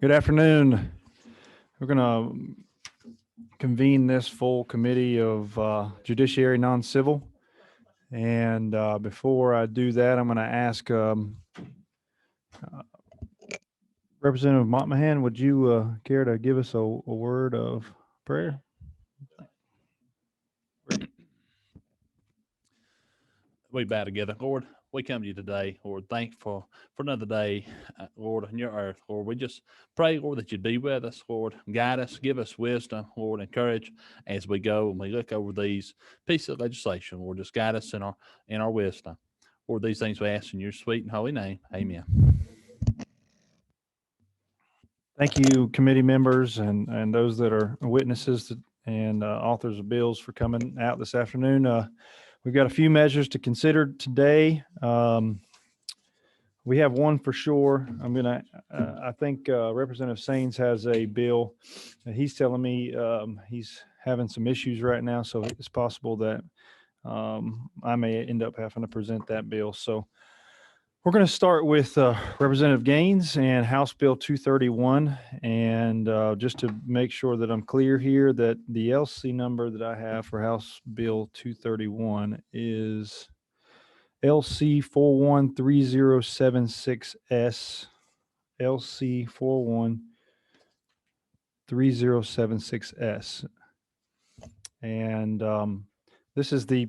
Good afternoon. We're going to convene this full committee of Judiciary Non Civil. And before I do that, I'm going to ask Representative Montmahan, would you care to give us a word of prayer? We bow together. Lord, we come to you today, Lord, thankful for another day, Lord, on your earth. Lord, we just pray, Lord, that you'd be with us, Lord, guide us, give us wisdom, Lord, and courage as we go and we look over these pieces of legislation. Lord, just guide us in our wisdom. Lord, these things we ask in your sweet and holy name. Amen. Thank you, committee members and those that are witnesses and authors of bills for coming out this afternoon. We've got a few measures to consider today. We have one for sure. I think Representative Saines has a bill. He's telling me he's having some issues right now, so it's possible that I may end up having to present that bill. So we're going to start with Representative Gaines and House Bill 231. And just to make sure that I'm clear here, that the LC number that I have for House Bill 231 is LC 413076S. LC 413076S. And this is the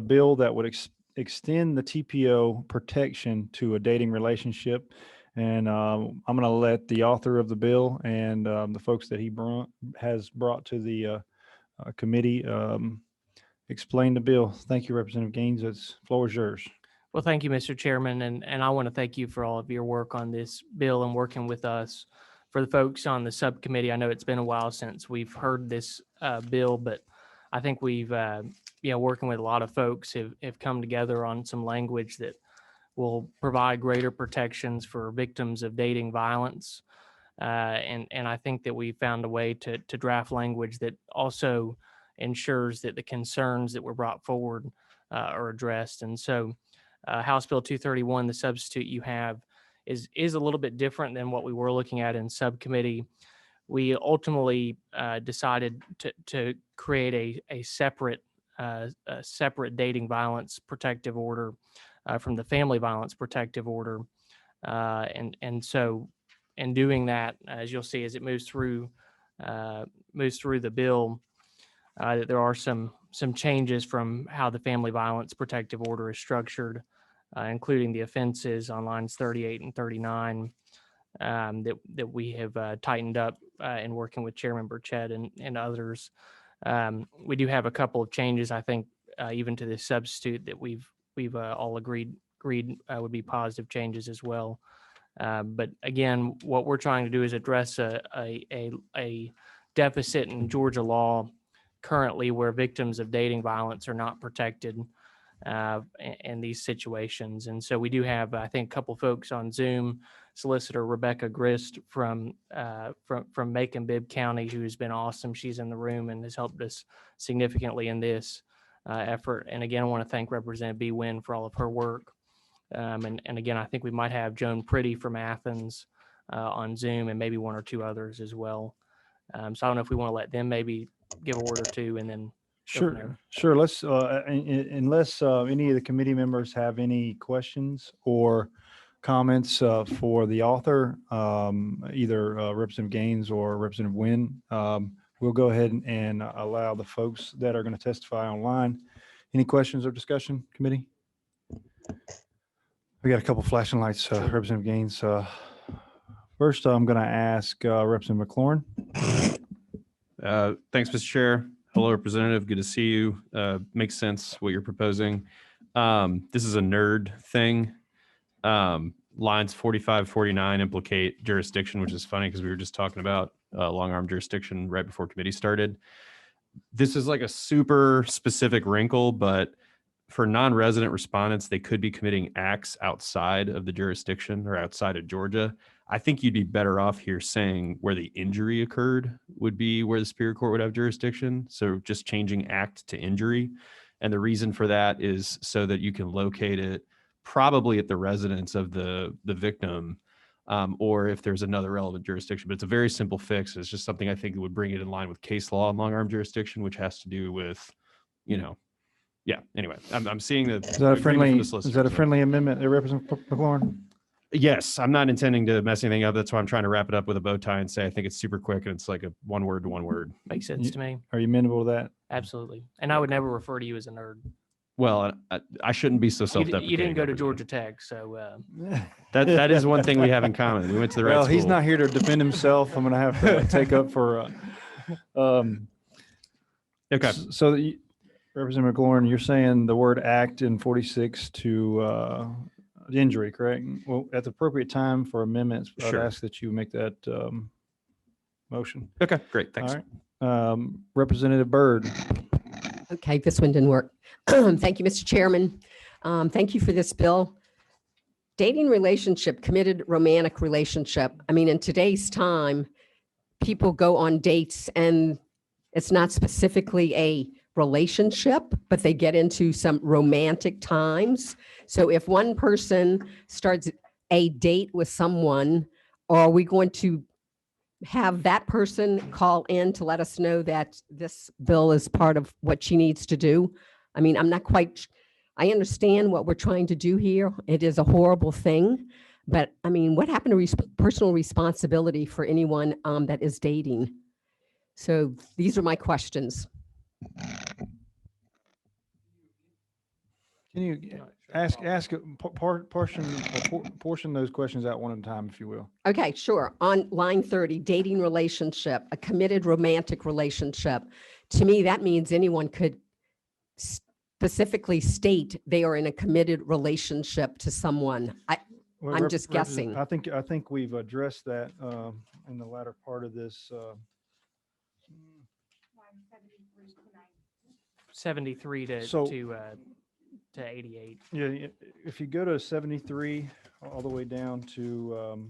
bill that would extend the TPO protection to a dating relationship. And I'm going to let the author of the bill and the folks that he has brought to the committee explain the bill. Thank you, Representative Gaines. The floor is yours. Well, thank you, Mr. Chairman, and I want to thank you for all of your work on this bill and working with us. For the folks on the subcommittee, I know it's been a while since we've heard this bill, but I think we've, working with a lot of folks have come together on some language that will provide greater protections for victims of dating violence. And I think that we found a way to draft language that also ensures that the concerns that were brought forward are addressed. And so House Bill 231, the substitute you have, is a little bit different than what we were looking at in subcommittee. We ultimately decided to create a separate dating violence protective order from the family violence protective order. And so in doing that, as you'll see as it moves through the bill, that there are some changes from how the family violence protective order is structured, including the offenses on lines 38 and 39 that we have tightened up in working with Chairman Burchett and others. We do have a couple of changes, I think, even to this substitute that we've all agreed would be positive changes as well. But again, what we're trying to do is address a deficit in Georgia law currently where victims of dating violence are not protected in these situations. And so we do have, I think, a couple folks on Zoom, Solicitor Rebecca Grist from Macon-Bibb County, who's been awesome. She's in the room and has helped us significantly in this effort. And again, I want to thank Representative B. Wynn for all of her work. And again, I think we might have Joan Pretty from Athens on Zoom and maybe one or two others as well. So I don't know if we want to let them maybe give a word or two and then Sure. Let's unless any of the committee members have any questions or comments for the author, either Representative Gaines or Representative Wynn, we'll go ahead and allow the folks that are going to testify online. Any questions or discussion, committee? We got a couple flashing lights, Representative Gaines. First, I'm going to ask Representative McLaurin. Thanks, Mr. Chair. Hello, Representative. Good to see you. Makes sense what you're proposing. This is a nerd thing. Lines 45, 49 implicate jurisdiction, which is funny because we were just talking about long arm jurisdiction right before committee started. This is like a super specific wrinkle, but for non-resident respondents, they could be committing acts outside of the jurisdiction or outside of Georgia. I think you'd be better off here saying where the injury occurred would be where the Superior Court would have jurisdiction. So just changing act to injury. And the reason for that is so that you can locate it probably at the residence of the victim or if there's another relevant jurisdiction. But it's a very simple fix. It's just something I think that would bring it in line with case law in long-arm jurisdiction, which has to do with, yeah. Anyway, I'm seeing that. Is that a friendly, is solicitor, that a so- friendly amendment, Representative McLaurin? Yes, I'm not intending to mess anything up. That's why I'm trying to wrap it up with a bow tie and say I think it's super quick and it's like a one word to one word. Makes sense to me. Are you amenable to that? Absolutely. And I would never refer to you as a nerd. Well, I shouldn't be so You, self-deprecating. you didn't go to over Georgia Tech, so That is one thing we have in common. We went to the right Well, school. he's not here to defend himself. I'm going to have to take up for, Okay. So Representative McLaurin, you're saying the word act in 46 to injury, correct? Well, at the appropriate time for amendments, I'd Sure. ask that you make that motion. Okay, great. Thanks. All right. Representative Byrd. Okay, this one didn't work. Thank you, Mr. Chairman. Thank you for this bill. Dating relationship, committed romantic relationship. I mean, in today's time, people go on dates and it's not specifically a relationship, but they get into some romantic times. So if one person starts a date with someone, are we going to have that person call in to let us know that this bill is part of what she needs to do? I mean, I'm not quite, I understand what we're trying to do here. It is a horrible thing, but I mean, what happened to personal responsibility for anyone that is dating? So these are my questions. Can you portion those questions out one at a time, if you will? Okay, sure. On line 30, dating relationship, a committed romantic relationship. To me, that means anyone could specifically state they are in a committed relationship to someone. Well, I'm just guessing. I think we've addressed that in the latter part of this. 73 to So- to 88. Yeah, if you go to 73 all the way down to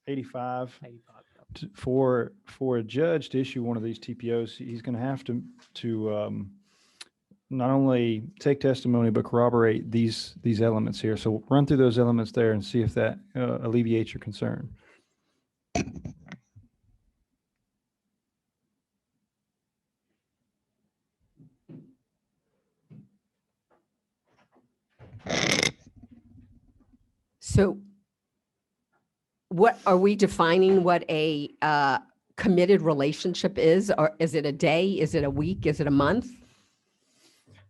85, 85. for a judge to issue one of these TPOs, he's going to have to not only take testimony but corroborate these elements here. So run through those elements there and see if that alleviates your concern. So what are we defining what a committed relationship is? Or is it a day? Is it a week? Is it a month?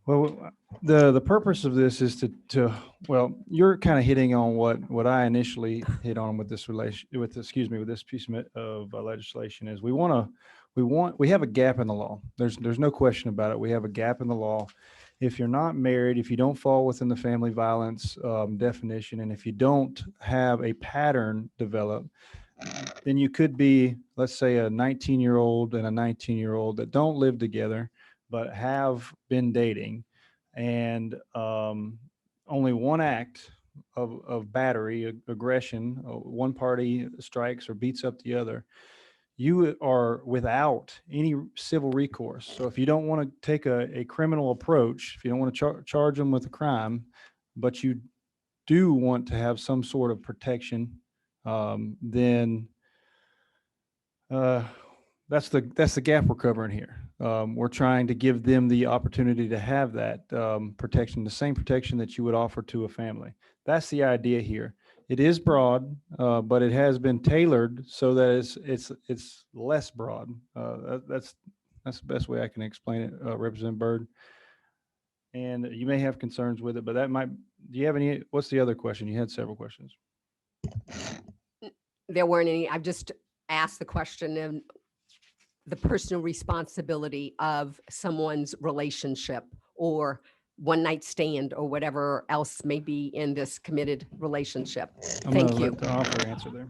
Well, the purpose of this is to well, you're kind of hitting on what I initially hit on with this piece of legislation is we have a gap in the law. There's no question about it. We have a gap in the law. If you're not married, if you don't fall within the family violence definition, and if you don't have a pattern developed, then you could be, let's say, a 19-year-old and a 19-year-old that don't live together but have been dating, and only one act of battery, aggression, one party strikes or beats up the other, you are without any civil recourse. So if you don't want to take a criminal approach, if you don't want to charge them with a crime, but you do want to have some sort of protection, then that's the gap we're covering here. We're trying to give them the opportunity to have that protection, the same protection that you would offer to a family. That's the idea here. It is broad, but it has been tailored so that it's less broad. That's the best way I can explain it, Representative Byrd. And you may have concerns with it, but do you have any? What's the other question? You had several questions. There weren't any. I've just asked the question of the personal responsibility of someone's relationship or one night stand or whatever else may be in this committed relationship. I'm Thank gonna you. let the author answer there.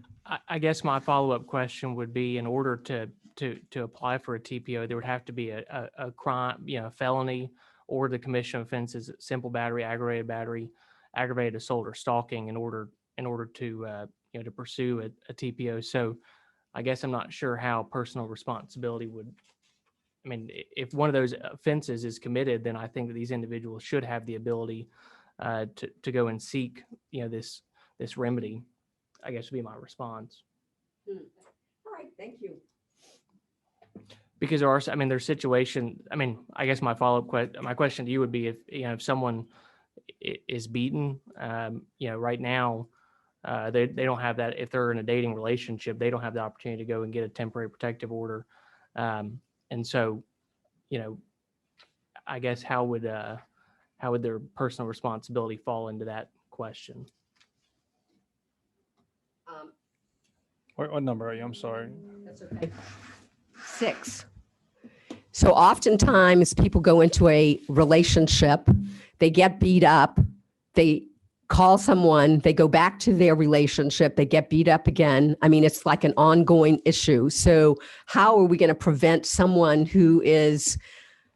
I guess my follow-up question would be, in order to apply for a TPO, there would have to be a crime, a felony, or the commission of offenses, simple battery, aggravated assault, or stalking in order to to pursue a TPO. So I guess I'm not sure how personal responsibility would. I mean, if one of those offenses is committed, then I think that these individuals should have the ability to go and seek this remedy. I guess would be my response. All right, thank you. Because there are, I mean, there's situation, I mean, I guess my my question to you would be if someone is beaten, right now, they don't have that, if they're in a dating relationship, they don't have the opportunity to go and get a temporary protective order. And so, I guess how would their personal responsibility fall into that question? What number are you? I'm sorry. That's okay. 6. So oftentimes people go into a relationship, they get beat up, they call someone, they go back to their relationship, they get beat up again. I mean, it's like an ongoing issue. So how are we going to prevent someone who is,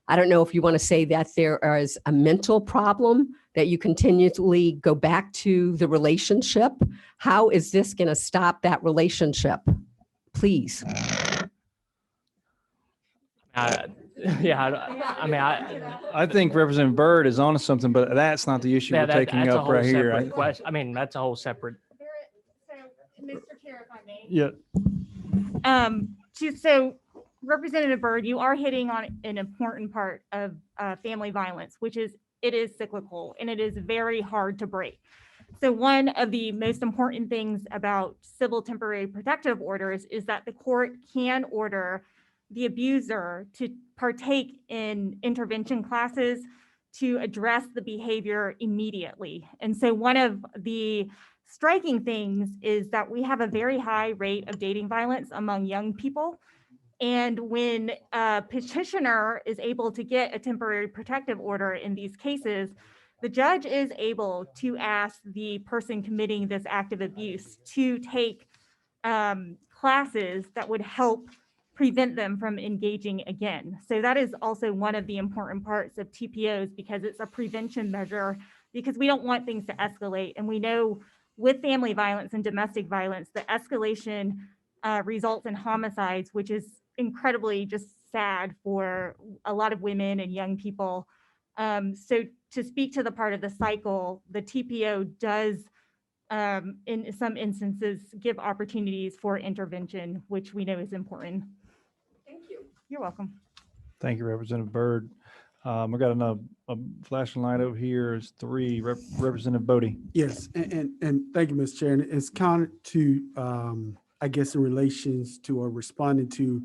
I don't know if you want to say that there is a mental problem, that you continually go back to the relationship? How is this going to stop that relationship? Please. I think Representative Byrd is onto something, but that's not the issue we're taking that's a up whole right here. separate question. I mean, that's a whole separate. So, Mr. Chair, if I may. Yeah, So Representative Byrd, you are hitting on an important part of family violence, which is it is cyclical and it is very hard to break. So one of the most important things about civil temporary protective orders is that the court can order the abuser to partake in intervention classes to address the behavior immediately. And so one of the striking things is that we have a very high rate of dating violence among young people. And when a petitioner is able to get a temporary protective order in these cases, the judge is able to ask the person committing this act of abuse to take classes that would help prevent them from engaging again. So that is also one of the important parts of TPOs, because it's a prevention measure, because we don't want things to escalate. And we know with family violence and domestic violence, the escalation results in homicides, which is incredibly just sad for a lot of women and young people. So to speak to the part of the cycle, the TPO does, in some instances, give opportunities for intervention, which we know is important. Thank you. You're welcome. thank you, Representative Byrd. We got a flashing light over here. It's 3, Representative Bodie. Yes, and thank you, Mr. Chair. And it's counter to, I guess, in relations to or responding to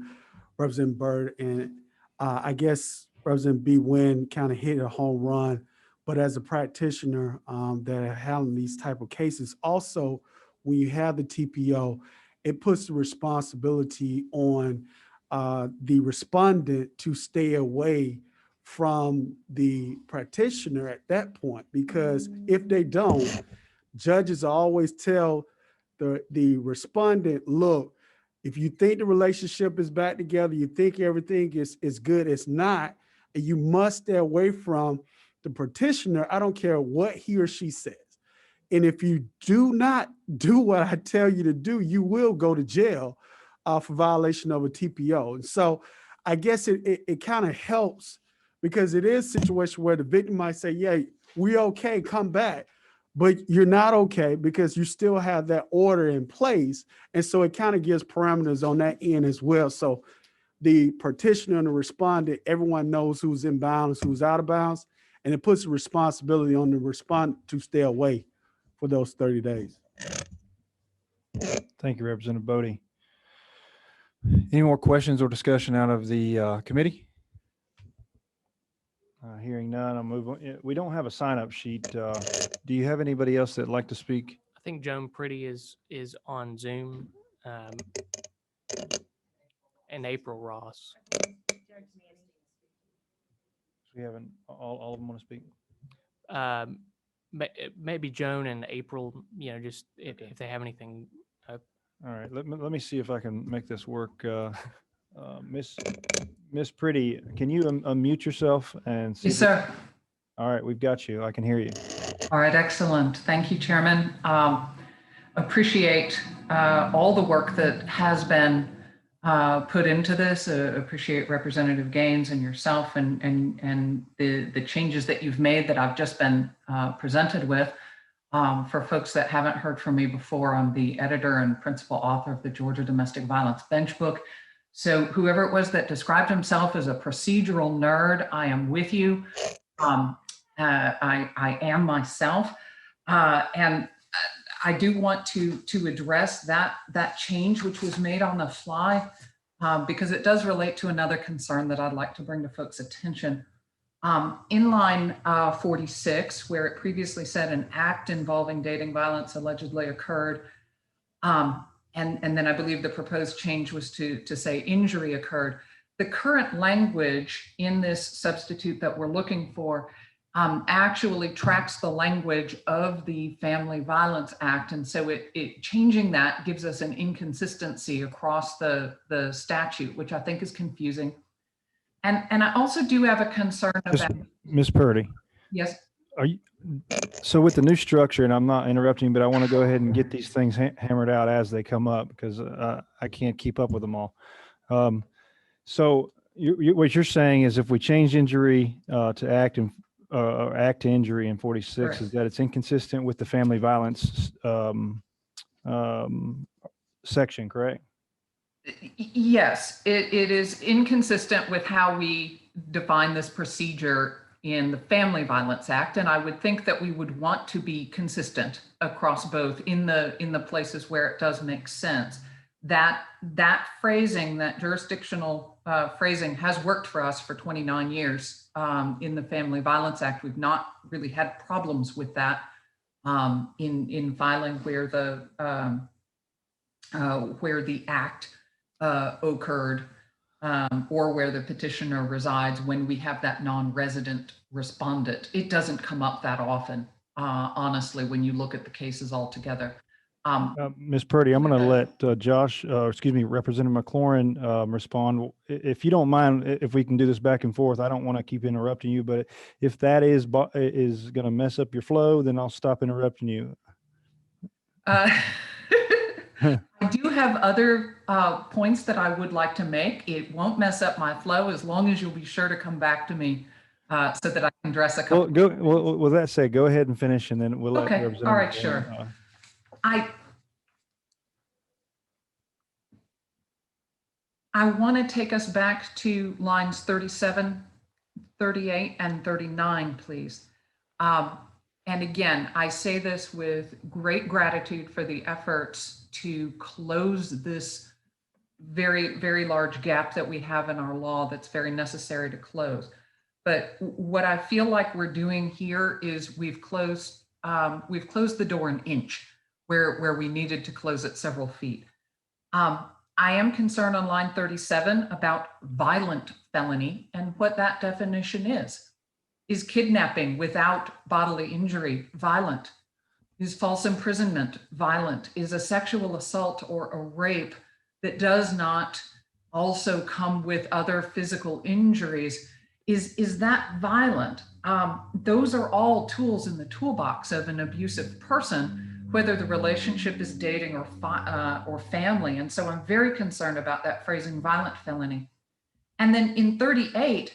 Representative Byrd, and I guess Representative B. Wynn kind of hit a home run. But as a practitioner that are handling these type of cases, also when you have the TPO, it puts the responsibility on the respondent to stay away from the practitioner at that point, because if they don't, judges always tell the respondent, look, if you think the relationship is back together, you think everything is good, it's not, and you must stay away from the petitioner. I don't care what he or she says. And if you do not do what I tell you to do, you will go to jail for violation of a TPO. And so I guess it kind of helps, because it is a situation where the victim might say, yeah, we okay, come back. But you're not okay because you still have that order in place. And so it kind of gives parameters on that end as well. So the petitioner and the respondent, everyone knows who's in bounds, who's out of bounds, and it puts a responsibility on the respondent to stay away for those 30 days. Thank you, Representative Bodie. Any more questions or discussion out of the committee? Hearing none, I'll move on. We don't have a sign-up sheet. Do you have anybody else that'd like to speak? I think Joan Pretty is on Zoom, and April Ross. We haven't, all of them want to speak? Maybe Joan and April, just if they have anything. All right, let me see if I can make this work. Miss Pretty, can you unmute yourself and see? Yes, sir. All right, we've got you. I can hear you. All right, excellent. Thank you, Chairman. Appreciate all the work that has been put into this. Appreciate Representative Gaines and yourself and the changes that you've made that I've just been presented with. For folks that haven't heard from me before, I'm the editor and principal author of the Georgia Domestic Violence Bench Book. So whoever it was that described himself as a procedural nerd, I am with you. I am myself. And I do want to address that change which was made on the fly, because it does relate to another concern that I'd like to bring to folks' attention. In line 46, where it previously said an act involving dating violence allegedly occurred, and then I believe the proposed change was to say injury occurred. The current language in this substitute that we're looking for actually tracks the language of the Family Violence Act. And so it changing that gives us an inconsistency across the statute, which I think is confusing. And I also do have a concern about— Ms. Purdy, Yes. so with the new structure, and I'm not interrupting, but I want to go ahead and get these things hammered out as they come up, because I can't keep up with them all. So what you're saying is if we change injury to act and act to injury in 46, Correct. is that it's inconsistent with the family violence section, correct? Yes, it is inconsistent with how we define this procedure in the Family Violence Act. And I would think that we would want to be consistent across both in the places where it does make sense. That phrasing, that jurisdictional phrasing has worked for us for 29 years in the Family Violence Act. We've not really had problems with that in filing where the act occurred or where the petitioner resides when we have that non-resident respondent. It doesn't come up that often, honestly, when you look at the cases all together. Ms. Purdy, I'm going to let Representative McLaurin respond. If you don't mind, if we can do this back and forth, I don't want to keep interrupting you, but if that is going to mess up your flow, then I'll stop interrupting you. I do have other points that I would like to make. It won't mess up my flow as long as you'll be sure to come back to me so that I can address a couple. Well, with that said, go ahead and finish, and then we'll let Okay. Representative All right, McLaurin, sure. I want to take us back to lines 37, 38, and 39, please. And again, I say this with great gratitude for the efforts to close this very, very large gap that we have in our law that's very necessary to close. But what I feel like we're doing here is we've closed the door an inch where we needed to close it several feet. I am concerned on line 37 about violent felony and what that definition is. Is kidnapping without bodily injury violent? Is false imprisonment violent? Is a sexual assault or a rape that does not also come with other physical injuries, is that violent? Those are all tools in the toolbox of an abusive person, whether the relationship is dating or family. And so I'm very concerned about that phrasing, violent felony. And then in 38,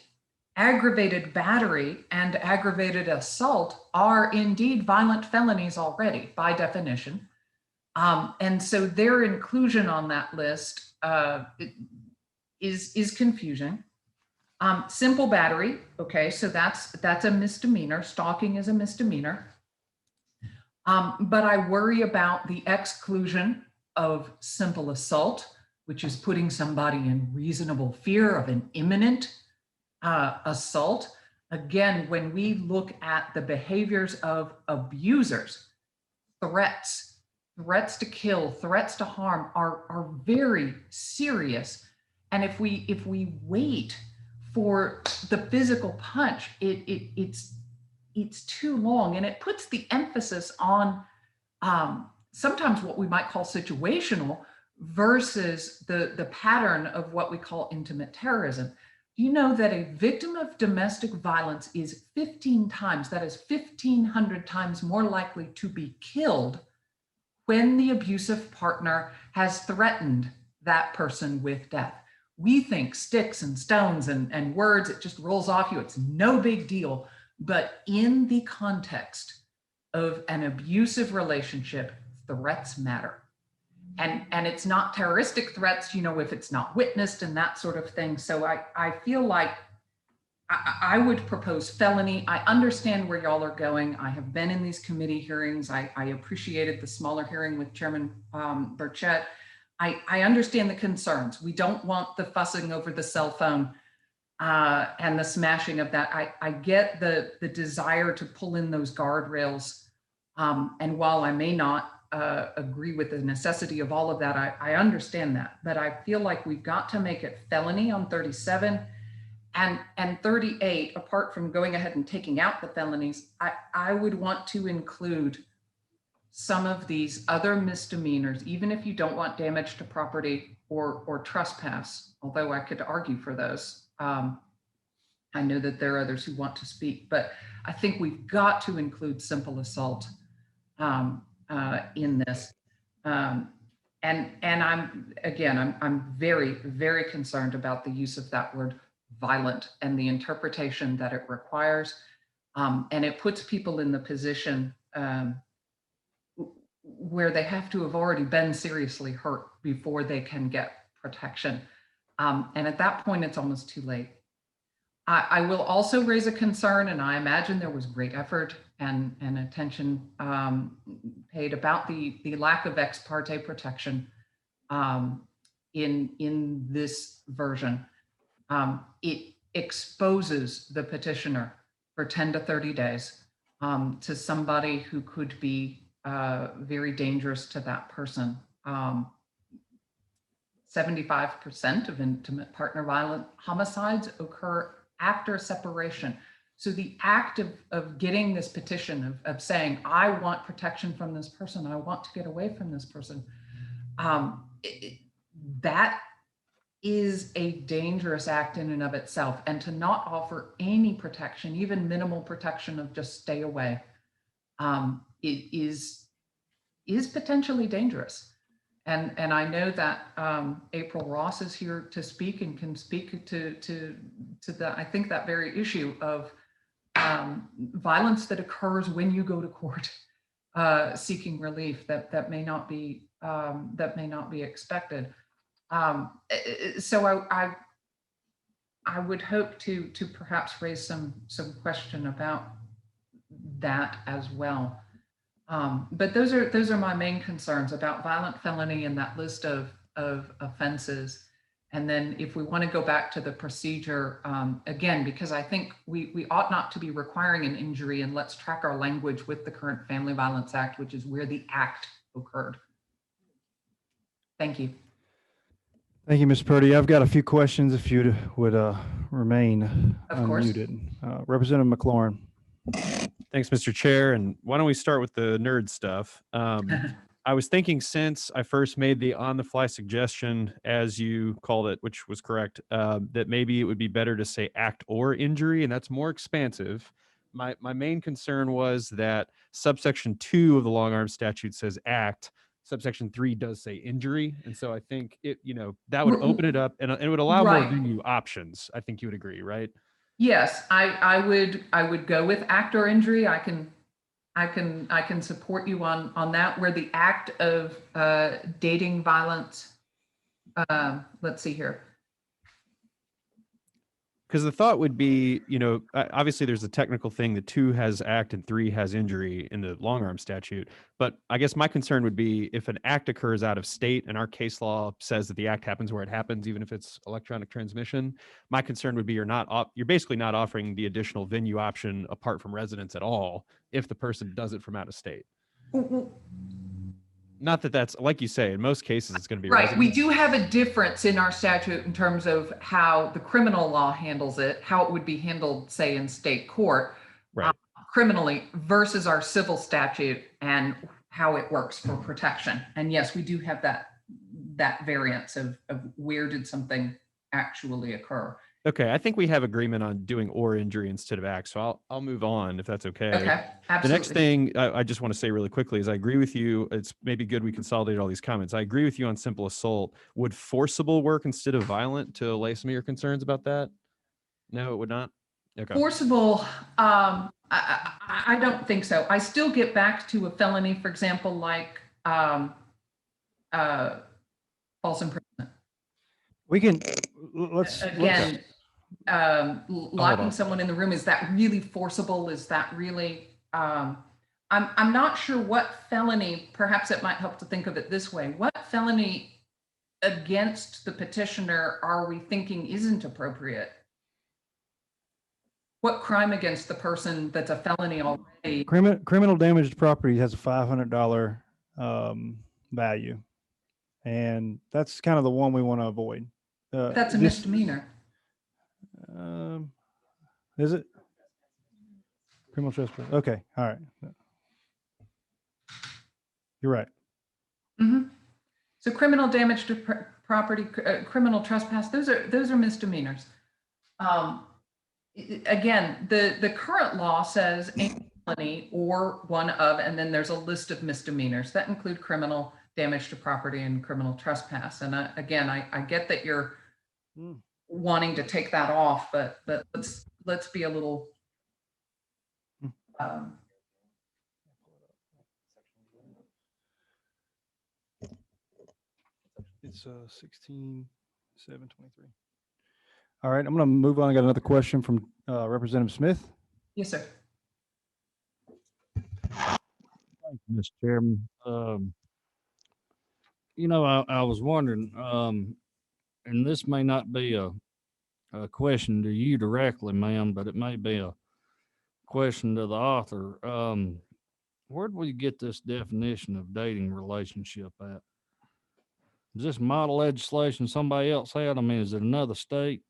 aggravated battery and aggravated assault are indeed violent felonies already by definition. And so their inclusion on that list is confusing. Simple battery, okay, so that's a misdemeanor. Stalking is a misdemeanor. But I worry about the exclusion of simple assault, which is putting somebody in reasonable fear of an imminent assault. Again, when we look at the behaviors of abusers, threats to kill, threats to harm are very serious. And if we wait for the physical punch, it's too long, and it puts the emphasis on sometimes what we might call situational versus the pattern of what we call intimate terrorism. You know that a victim of domestic violence is 15 times, that is 1,500 times more likely to be killed when the abusive partner has threatened that person with death. We think sticks and stones and words, it just rolls off you. It's no big deal. But in the context of an abusive relationship, threats matter. And it's not terroristic threats, if it's not witnessed and that sort of thing. So I feel like I would propose felony. I understand where y'all are going. I have been in these committee hearings. I appreciated the smaller hearing with Chairman Burchett. I understand the concerns. We don't want the fussing over the cell phone and the smashing of that. I get the desire to pull in those guardrails. And while I may not agree with the necessity of all of that, I understand that. But I feel like we've got to make it felony on 37 and 38, apart from going ahead and taking out the felonies. I would want to include some of these other misdemeanors, even if you don't want damage to property or trespass, although I could argue for those. I know that there are others who want to speak, but I think we've got to include simple assault in this. And I'm very, very concerned about the use of that word violent and the interpretation that it requires. And it puts people in the position where they have to have already been seriously hurt before they can get protection. And at that point, it's almost too late. I will also raise a concern, and I imagine there was great effort and attention paid about the lack of ex parte protection in this version. It exposes the petitioner for 10 to 30 days to somebody who could be very dangerous to that person. 75% of intimate partner violent homicides occur after separation. So the act of getting this petition, of saying, I want protection from this person, I want to get away from this person, that is a dangerous act in and of itself. And to not offer any protection, even minimal protection of just stay away, it is potentially dangerous. And I know that April Ross is here to speak and can speak to the, I think, that very issue of violence that occurs when you go to court seeking relief that may not be expected. So I would hope to perhaps raise some question about that as well. But those are my main concerns about violent felony and that list of offenses. And then if we want to go back to the procedure, again, because I think we ought not to be requiring an injury, and let's track our language with the current Family Violence Act, which is where the act occurred. Thank you. Thank you, Ms. Purdy. I've got a few questions if you would remain Of course. unmuted. Representative McLaurin. Thanks, Mr. Chair. And why don't we start with the nerd stuff? I was thinking, since I first made the on-the-fly suggestion, as you called it, which was correct, that maybe it would be better to say act or injury, and that's more expansive. My main concern was that subsection 2 of the long arm statute says act. Subsection 3 does say injury. And so I think that would open it up, and it would allow more venue options. I think you would agree, right? Yes, I would go with act or injury. I can support you on that, where the act of dating violence. Let's see here. Because the thought would be, obviously there's a technical thing that 2 has act and 3 has injury in the long arm statute. But I guess my concern would be if an act occurs out of state and our case law says that the act happens where it happens, even if it's electronic transmission, my concern would be you're basically not offering the additional venue option apart from residence at all if the person does it from out of state. Not that that's, like you say, in most cases it's going to be right. residence. We do have a difference in our statute in terms of how the criminal law handles it, how it would be handled, say, in state court, right, criminally, versus our civil statute and how it works for protection. And yes, we do have that variance of where did something actually occur. Okay, I think we have agreement on doing or injury instead of act, so I'll move on if that's okay. Okay, absolutely. The next thing I just want to say really quickly is I agree with you. It's maybe good we consolidate all these comments. I agree with you on simple assault. Would forcible work instead of violent to allay some of your concerns about that? No, it would not? Okay. Forcible, I I don't think so. I still get back to a felony, for example, like false imprisonment. We can, let's. Again, locking on. someone in the room, is that really forcible? Is that really, I'm not sure what felony, perhaps it might help to think of it this way. What felony against the petitioner are we thinking isn't appropriate? What crime against the person that's a felony already? Criminal damage to property has a $500 value. And that's kind of the one we want to avoid. That's a this- misdemeanor. Is it? Criminal trespass. Okay. All right. You're right. Mhm. So criminal damage to property, criminal trespass, those are misdemeanors. Again, the current law says a felony or one of, and then there's a list of misdemeanors that include criminal damage to property and criminal trespass. And again, I get that you're wanting to take that off, but let's be a little. It's 16/7/23. All right, I'm going to move on. I got another question from Representative Smith. Yes, sir. Thank you, Mr. Chairman. You know, I was wondering, and this may not be a question to you directly, ma'am, but it may be a question to the author. Where did we get this definition of dating relationship at? Is this model legislation somebody else had? I mean, is it another state?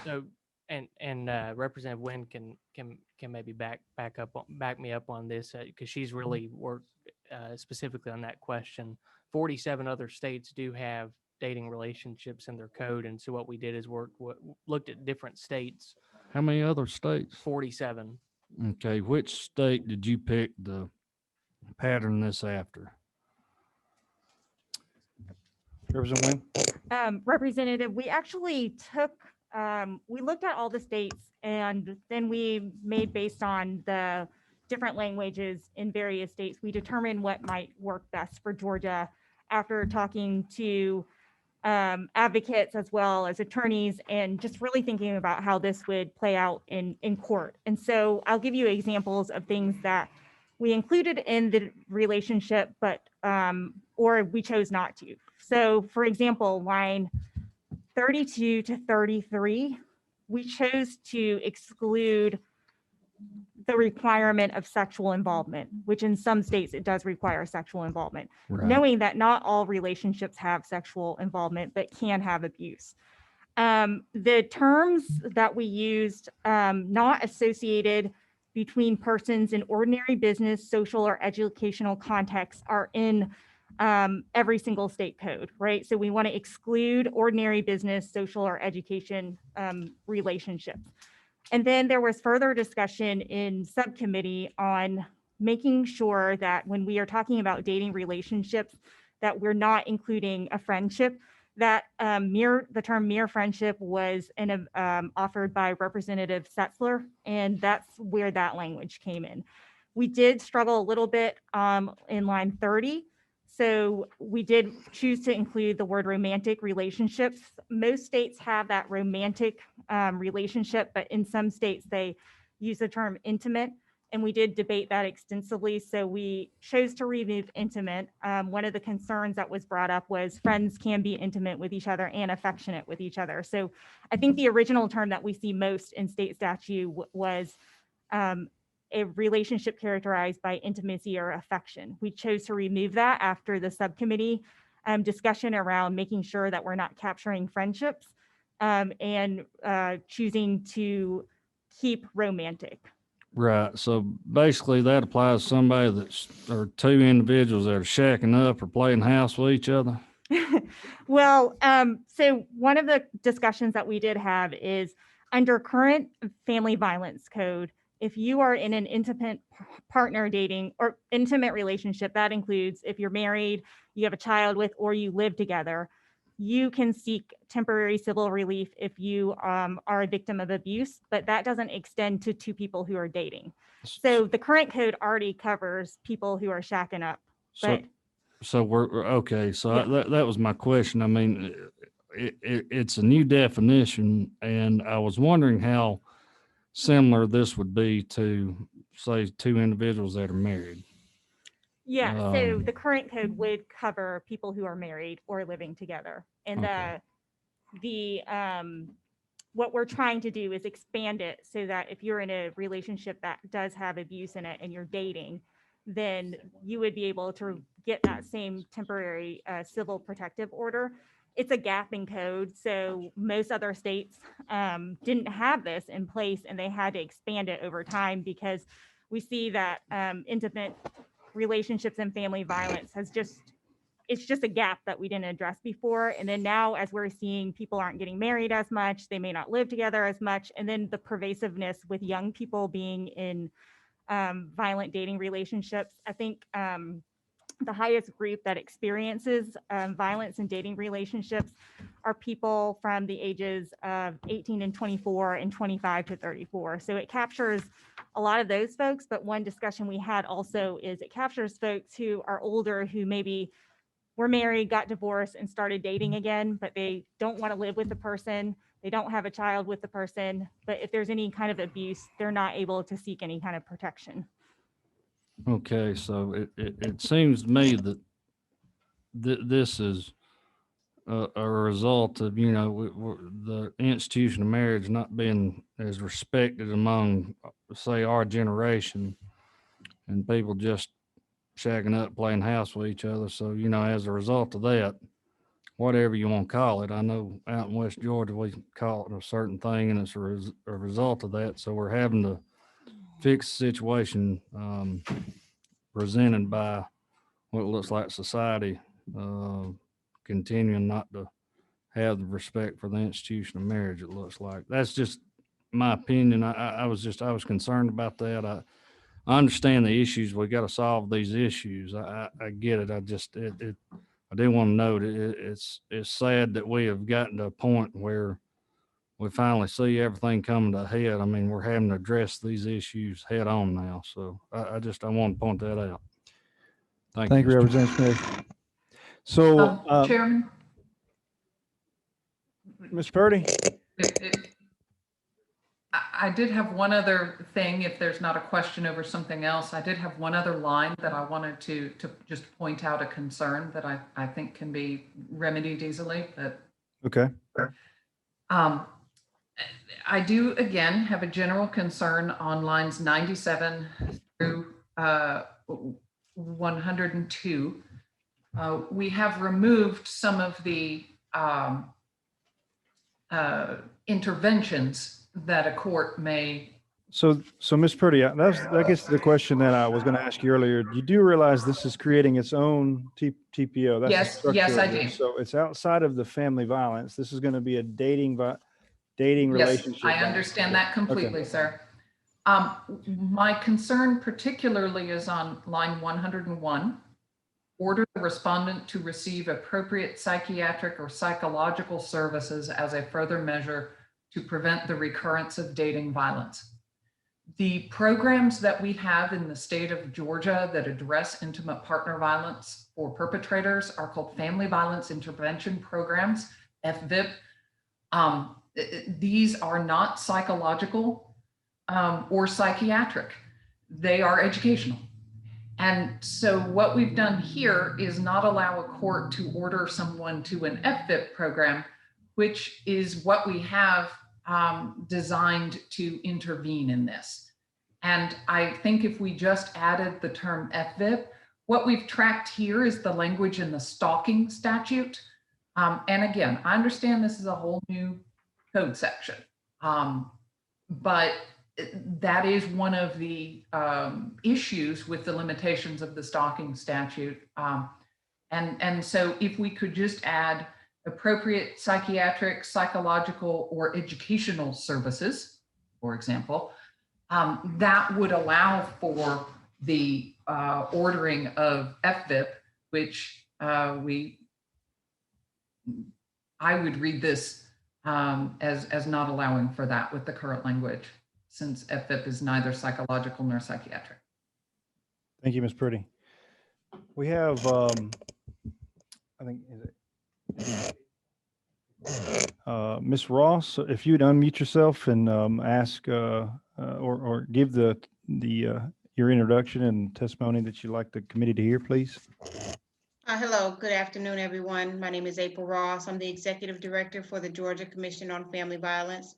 So, and Representative Wynn can maybe back me up on this, because she's really worked specifically on that question. 47 other states do have dating relationships in their code, and so what we did is looked at different states. How many other states? 47. Okay, which state did you pick to pattern this after? Representative Wynn? Representative, we actually took, we looked at all the states, and then we made, based on the different languages in various states, we determined what might work best for Georgia after talking to advocates as well as attorneys, and just really thinking about how this would play out in court. And so I'll give you examples of things that we included in the relationship, but or we chose not to. So for example, line 32 to 33, we chose to exclude the requirement of sexual involvement, which in some states it does require sexual involvement, knowing that not all relationships have sexual involvement, but can have abuse. The terms that we used, not associated between persons in ordinary business, social, or educational contexts, are in every single state code, right? So we want to exclude ordinary business, social, or education relationships. And then there was further discussion in subcommittee on making sure that when we are talking about dating relationships, that we're not including a friendship. That the term mere friendship was offered by Representative Setzler, and that's where that language came in. We did struggle a little bit in line 30. So we did choose to include the word romantic relationships. Most states have that romantic relationship, but in some states they use the term intimate, and we did debate that extensively. So we chose to remove intimate. One of the concerns that was brought up was friends can be intimate with each other and affectionate with each other. So I think the original term that we see most in state statute was a relationship characterized by intimacy or affection. We chose to remove that after the subcommittee discussion around making sure that we're not capturing friendships and choosing to keep romantic. Right. So basically that applies to somebody or two individuals that are shacking up or playing house with each other. Well, so one of the discussions that we did have is under current family violence code, if you are in an intimate partner dating or intimate relationship, that includes if you're married, you have a child with, or you live together, you can seek temporary civil relief if you are a victim of abuse, but that doesn't extend to two people who are dating. So the current code already covers people who are shacking up. But So we're okay. So Yeah. that was my question. I mean, it's a new definition, and I was wondering how similar this would be to, say, two individuals that are married. yeah, so Um, the current code would cover people who are married or living together. And Okay. the what we're trying to do is expand it so that if you're in a relationship that does have abuse in it and you're dating, then you would be able to get that same temporary civil protective order. It's a gap in code, so most other states didn't have this in place, and they had to expand it over time because we see that intimate relationships and family violence it's just a gap that we didn't address before. And then now, as we're seeing, people aren't getting married as much, they may not live together as much, and then the pervasiveness with young people being in violent dating relationships. I think the highest group that experiences violence in dating relationships are people from the ages of 18 and 24 and 25 to 34. So it captures a lot of those folks. But one discussion we had also is it captures folks who are older, who maybe were married, got divorced, and started dating again, but they don't want to live with the person. They don't have a child with the person. But if there's any kind of abuse, they're not able to seek any kind of protection. Okay, so it seems to me that this is a result of, the institution of marriage not being as respected among, say, our generation, and people just shacking up, playing house with each other. So, as a result of that, whatever you want to call it, I know out in West Georgia, we call it a certain thing, and it's a result of that. So we're having to fix the situation presented by what looks like society continuing not to have the respect for the institution of marriage. It looks like that's just my opinion. I was concerned about that. I understand the issues. We got to solve these issues. I get it. I do want to note it's sad that we have gotten to a point where we finally see everything coming to a head. I mean, we're having to address these issues head on now. So I want to point that out. Thank you, Mr. Representative Smith. So, Chairman, Ms. Purdy? I did have one other thing, if there's not a question over something else. I did have one other line that I wanted to just point out a concern that I think can be remedied easily, but Okay. I do, again, have a general concern on lines 97 through 102. We have removed some of the interventions that a court may. So Ms. Purdy, that gets to the question that I was going to ask you earlier. You do realize this is creating its own TPO? That's the Yes, structure yes, of I it. do. So it's outside of the family violence. This is going to be a dating Yes, relationship. I understand that completely, sir. My concern particularly is on line 101. Order the respondent to receive appropriate psychiatric or psychological services as a further measure to prevent the recurrence of dating violence. The programs that we have in the state of Georgia that address intimate partner violence for perpetrators are called Family Violence Intervention Programs, FVIP. These are not psychological or psychiatric. They are educational. And so what we've done here is not allow a court to order someone to an FVIP program, which is what we have designed to intervene in this. And I think if we just added the term FVIP, what we've tracked here is the language in the stalking statute. And again, I understand this is a whole new code section, but that is one of the issues with the limitations of the stalking statute. And so if we could just add appropriate psychiatric, psychological, or educational services, for example, that would allow for the ordering of FVIP, which we I would read this as not allowing for that with the current language, since FFIP is neither psychological nor psychiatric. Thank you, Ms. Purdy. We have, I think, Ms. Ross, if you'd unmute yourself and ask or give the your introduction and testimony that you'd like the committee to hear, please. Hello, good afternoon, everyone. My name is April Ross. I'm the Executive Director for the Georgia Commission on Family Violence.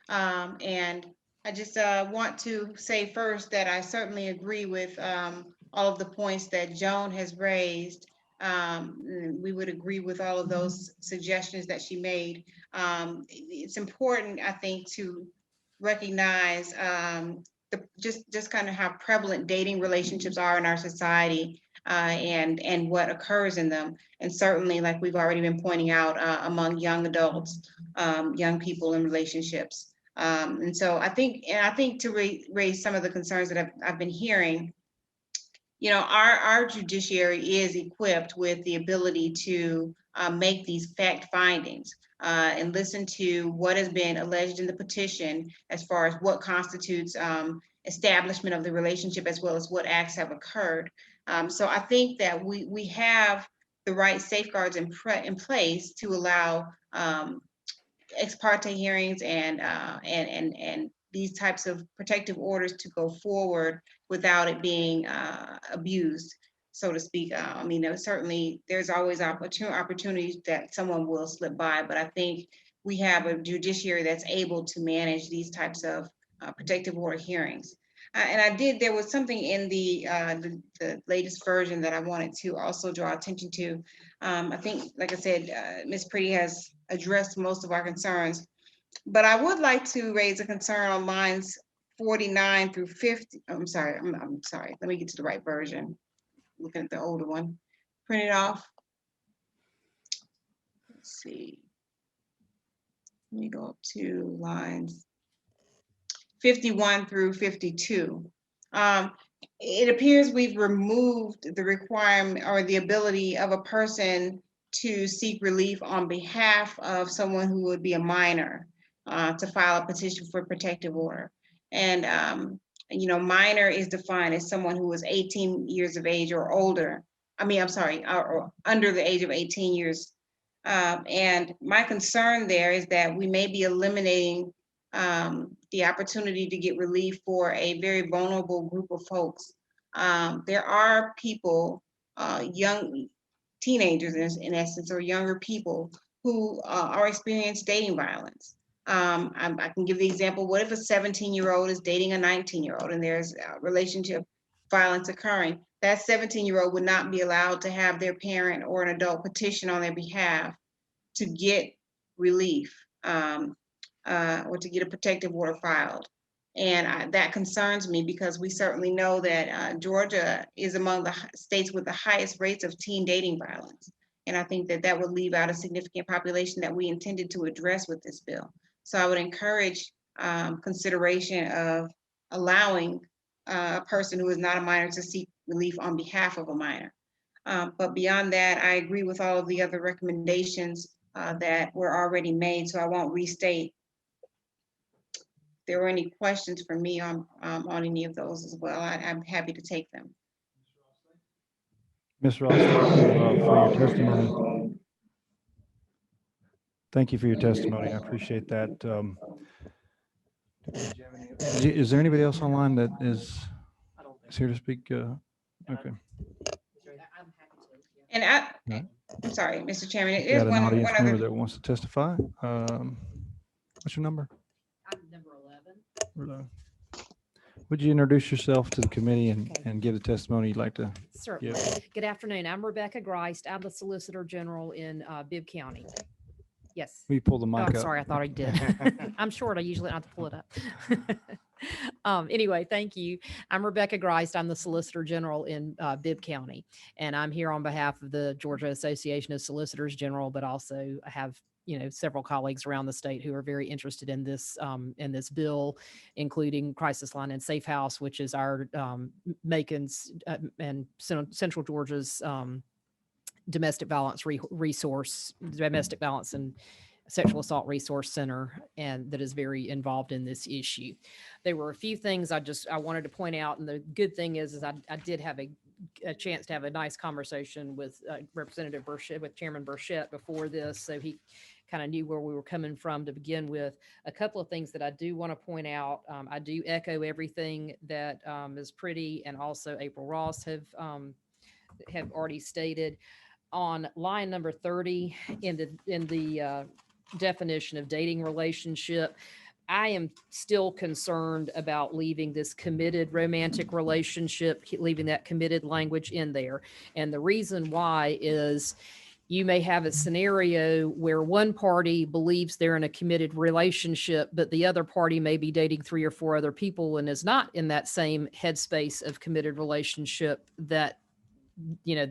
And I just want to say first that I certainly agree with all of the points that Joan has raised. We would agree with all of those suggestions that she made. It's important, I think, to recognize just kind of how prevalent dating relationships are in our society. And what occurs in them. And certainly, like we've already been pointing out, among young adults, young people in relationships. And so I think to raise some of the concerns that I've been hearing, you know, our judiciary is equipped with the ability to make these fact findings and listen to what has been alleged in the petition as far as what constitutes establishment of the relationship, as well as what acts have occurred. So I think that we have the right safeguards in place to allow ex parte hearings and these types of protective orders to go forward without it being abused, so to speak. I mean, certainly there's always opportunities that someone will slip by, but I think we have a judiciary that's able to manage these types of protective order hearings. And there was something in the latest version that I wanted to also draw attention to. I think, like I said, Ms. Pretty has addressed most of our concerns, but I would like to raise a concern on lines 49 through 50. I'm sorry, let me get to the right version. Looking at the older one, print it off. Let's see. Let me go up to lines 51 through 52. It appears we've removed the requirement or the ability of a person to seek relief on behalf of someone who would be a minor to file a petition for protective order. And, you know, minor is defined as someone who is 18 years of age or older. I mean, I'm sorry, or under the age of 18 years. And my concern there is that we may be eliminating the opportunity to get relief for a very vulnerable group of folks. There are people, young teenagers in essence, or younger people who are experiencing dating violence. I can give the example, what if a 17-year-old is dating a 19-year-old and there's relationship violence occurring? That 17-year-old would not be allowed to have their parent or an adult petition on their behalf to get relief. Or to get a protective order filed. And that concerns me because we certainly know that Georgia is among the states with the highest rates of teen dating violence. And I think that would leave out a significant population that we intended to address with this bill. So I would encourage consideration of allowing a person who is not a minor to seek relief on behalf of a minor. But beyond that, I agree with all of the other recommendations that were already made, so I won't restate. If there were any questions for me on any of those as well, I'm happy to take them. Ms. Ross, thank you for your testimony. Thank you for your testimony. I appreciate that. Is there anybody else online that is here to speak? Okay. And I'm sorry, Mr. Chairman. Got an audience member that wants to testify. What's your number? I'm number 11. Would you introduce yourself to the committee and give the testimony you'd like to? Certainly. Yeah. Good afternoon. I'm Rebecca Greist. I'm the Solicitor General in Bibb County. Yes. Will you pull the Oh, mic I'm up? sorry. I thought I did. I'm short. I usually don't have to pull it up. Anyway, thank you. I'm Rebecca Greist. I'm the Solicitor General in Bibb County, and I'm here on behalf of the Georgia Association of Solicitors General, but also I have several colleagues around the state who are very interested in this bill, including Crisis Line and Safe House, which is our Macon's and Central Georgia's domestic violence domestic violence and sexual assault resource center, and that is very involved in this issue. There were a few things I wanted to point out, and the good thing is I did have a chance to have a nice conversation with Representative Burchett, with Chairman Burchett before this, so he kind of knew where we were coming from to begin with. A couple of things that I do want to point out. I do echo everything that Ms. Pretty and also April Ross have already stated. On line number 30 in the definition of dating relationship, I am still concerned about leaving this committed romantic relationship, leaving that committed language in there. And the reason why is you may have a scenario where one party believes they're in a committed relationship, but the other party may be dating 3 or 4 other people and is not in that same headspace of committed relationship that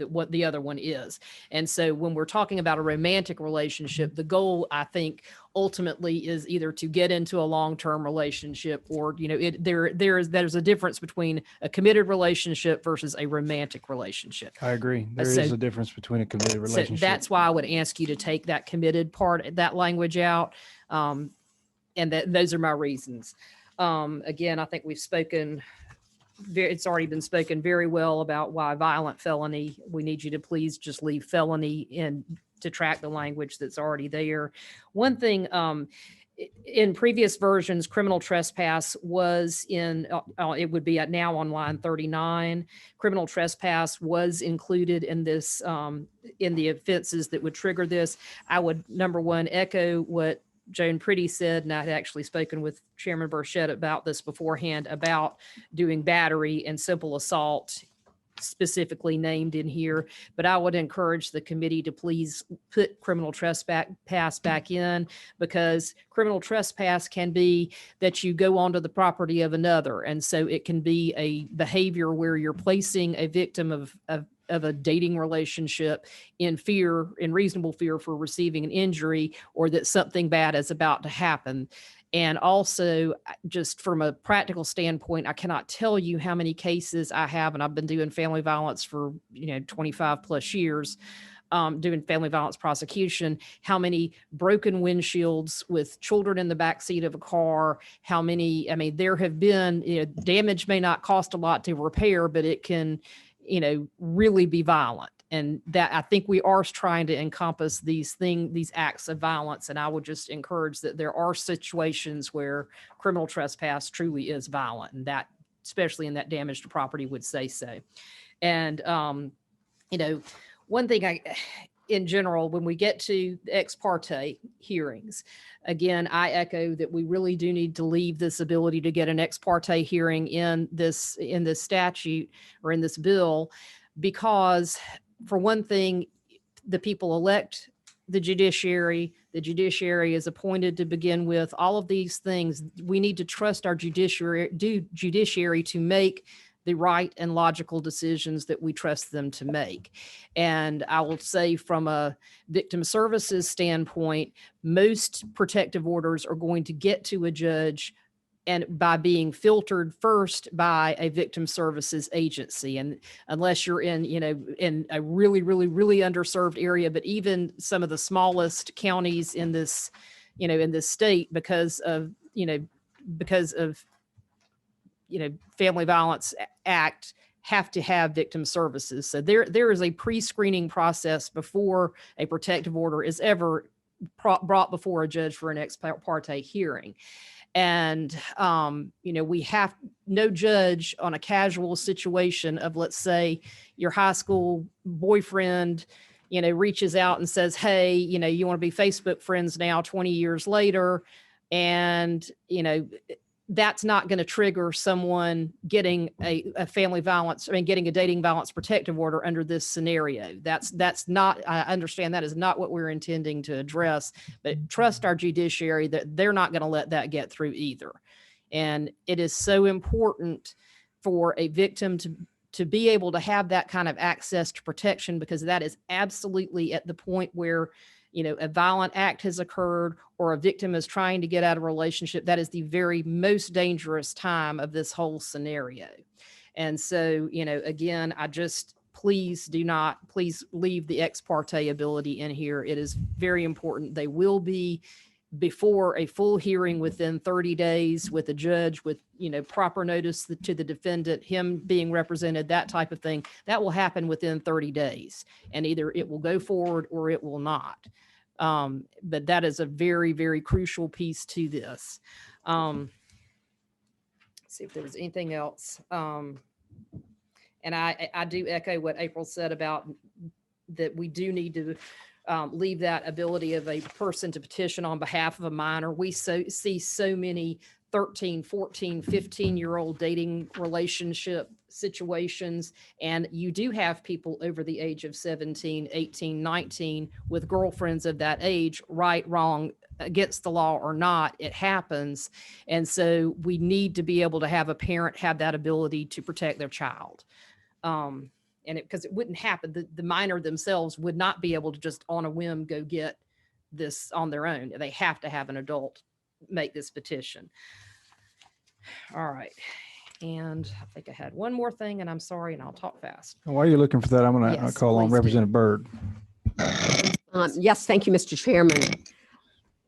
what the other one is. And so when we're talking about a romantic relationship, the goal, I think, ultimately is either to get into a long-term relationship or, there's a difference between a committed relationship versus a romantic relationship. I agree. There is a difference between a committed relationship. So that's why I would ask you to take that committed part, that language out. And those are my reasons. Again, I think we've spoken it's already been spoken very well about why violent felony. We need you to please just leave felony in to track the language that's already there. One thing, in previous versions, criminal trespass was in, it would be now on line 39. Criminal trespass was included in this, in the offenses that would trigger this. I would, number one, echo what Joan Pretty said, and I'd actually spoken with Chairman Burchett about this beforehand, about doing battery and simple assault specifically named in here. But I would encourage the committee to please put criminal trespass back in, because criminal trespass can be that you go onto the property of another. And so it can be a behavior where you're placing a victim of a dating relationship in reasonable fear for receiving an injury, or that something bad is about to happen. And also, just from a practical standpoint, I cannot tell you how many cases I have, and I've been doing family violence for 25 plus years, doing family violence prosecution, how many broken windshields with children in the backseat of a car, how many, there have been, damage may not cost a lot to repair, but it can, really be violent. And that, I think we are trying to encompass these acts of violence. And I would just encourage that there are situations where criminal trespass truly is violent, and that, especially in that damage to property, would say so. And, one thing in general, when we get to the ex parte hearings, again, I echo that we really do need to leave this ability to get an ex parte hearing in this statute or in this bill, because for one thing, the people elect the judiciary is appointed to begin with. All of these things, we need to trust our judiciary to make the right and logical decisions that we trust them to make. And I will say, from a victim services standpoint, most protective orders are going to get to a judge and by being filtered first by a victim services agency. And unless you're in a really, really, really underserved area, but even some of the smallest counties in this, in this state, because of Family Violence Act, have to have victim services. So there is a pre-screening process before a protective order is ever brought before a judge for an ex parte hearing. And, we have no judge on a casual situation of, let's say, your high school boyfriend, reaches out and says, hey, you want to be Facebook friends now 20 years later. And, that's not going to trigger someone getting a family violence, getting a dating violence protective order under this scenario. That's not, I understand that is not what we're intending to address, but trust our judiciary that they're not going to let that get through either. And it is so important for a victim to be able to have that kind of access to protection, because that is absolutely at the point where a violent act has occurred or a victim is trying to get out of a relationship. That is the very most dangerous time of this whole scenario. And so, again, I just, please please leave the ex parte ability in here. It is very important. They will be before a full hearing within 30 days with a judge with, proper notice to the defendant, him being represented, that type of thing. That will happen within 30 days, and either it will go forward or it will not. But that is a very, very crucial piece to this. See if there was anything else. And I do echo what April said about that we do need to leave that ability of a person to petition on behalf of a minor. We see so many 13, 14, 15-year-old dating relationship situations, and you do have people over the age of 17, 18, 19 with girlfriends of that age, right, wrong, against the law or not, it happens. And so we need to be able to have a parent have that ability to protect their child. And because it wouldn't happen, the minor themselves would not be able to just on a whim go get this on their own. They have to have an adult make this petition. All right. And I think I had one more thing, and I'm sorry, and I'll talk fast. While you're looking for that, I'm going to Yes, call on please do. Representative Byrd. Yes, thank you, Mr. Chairman.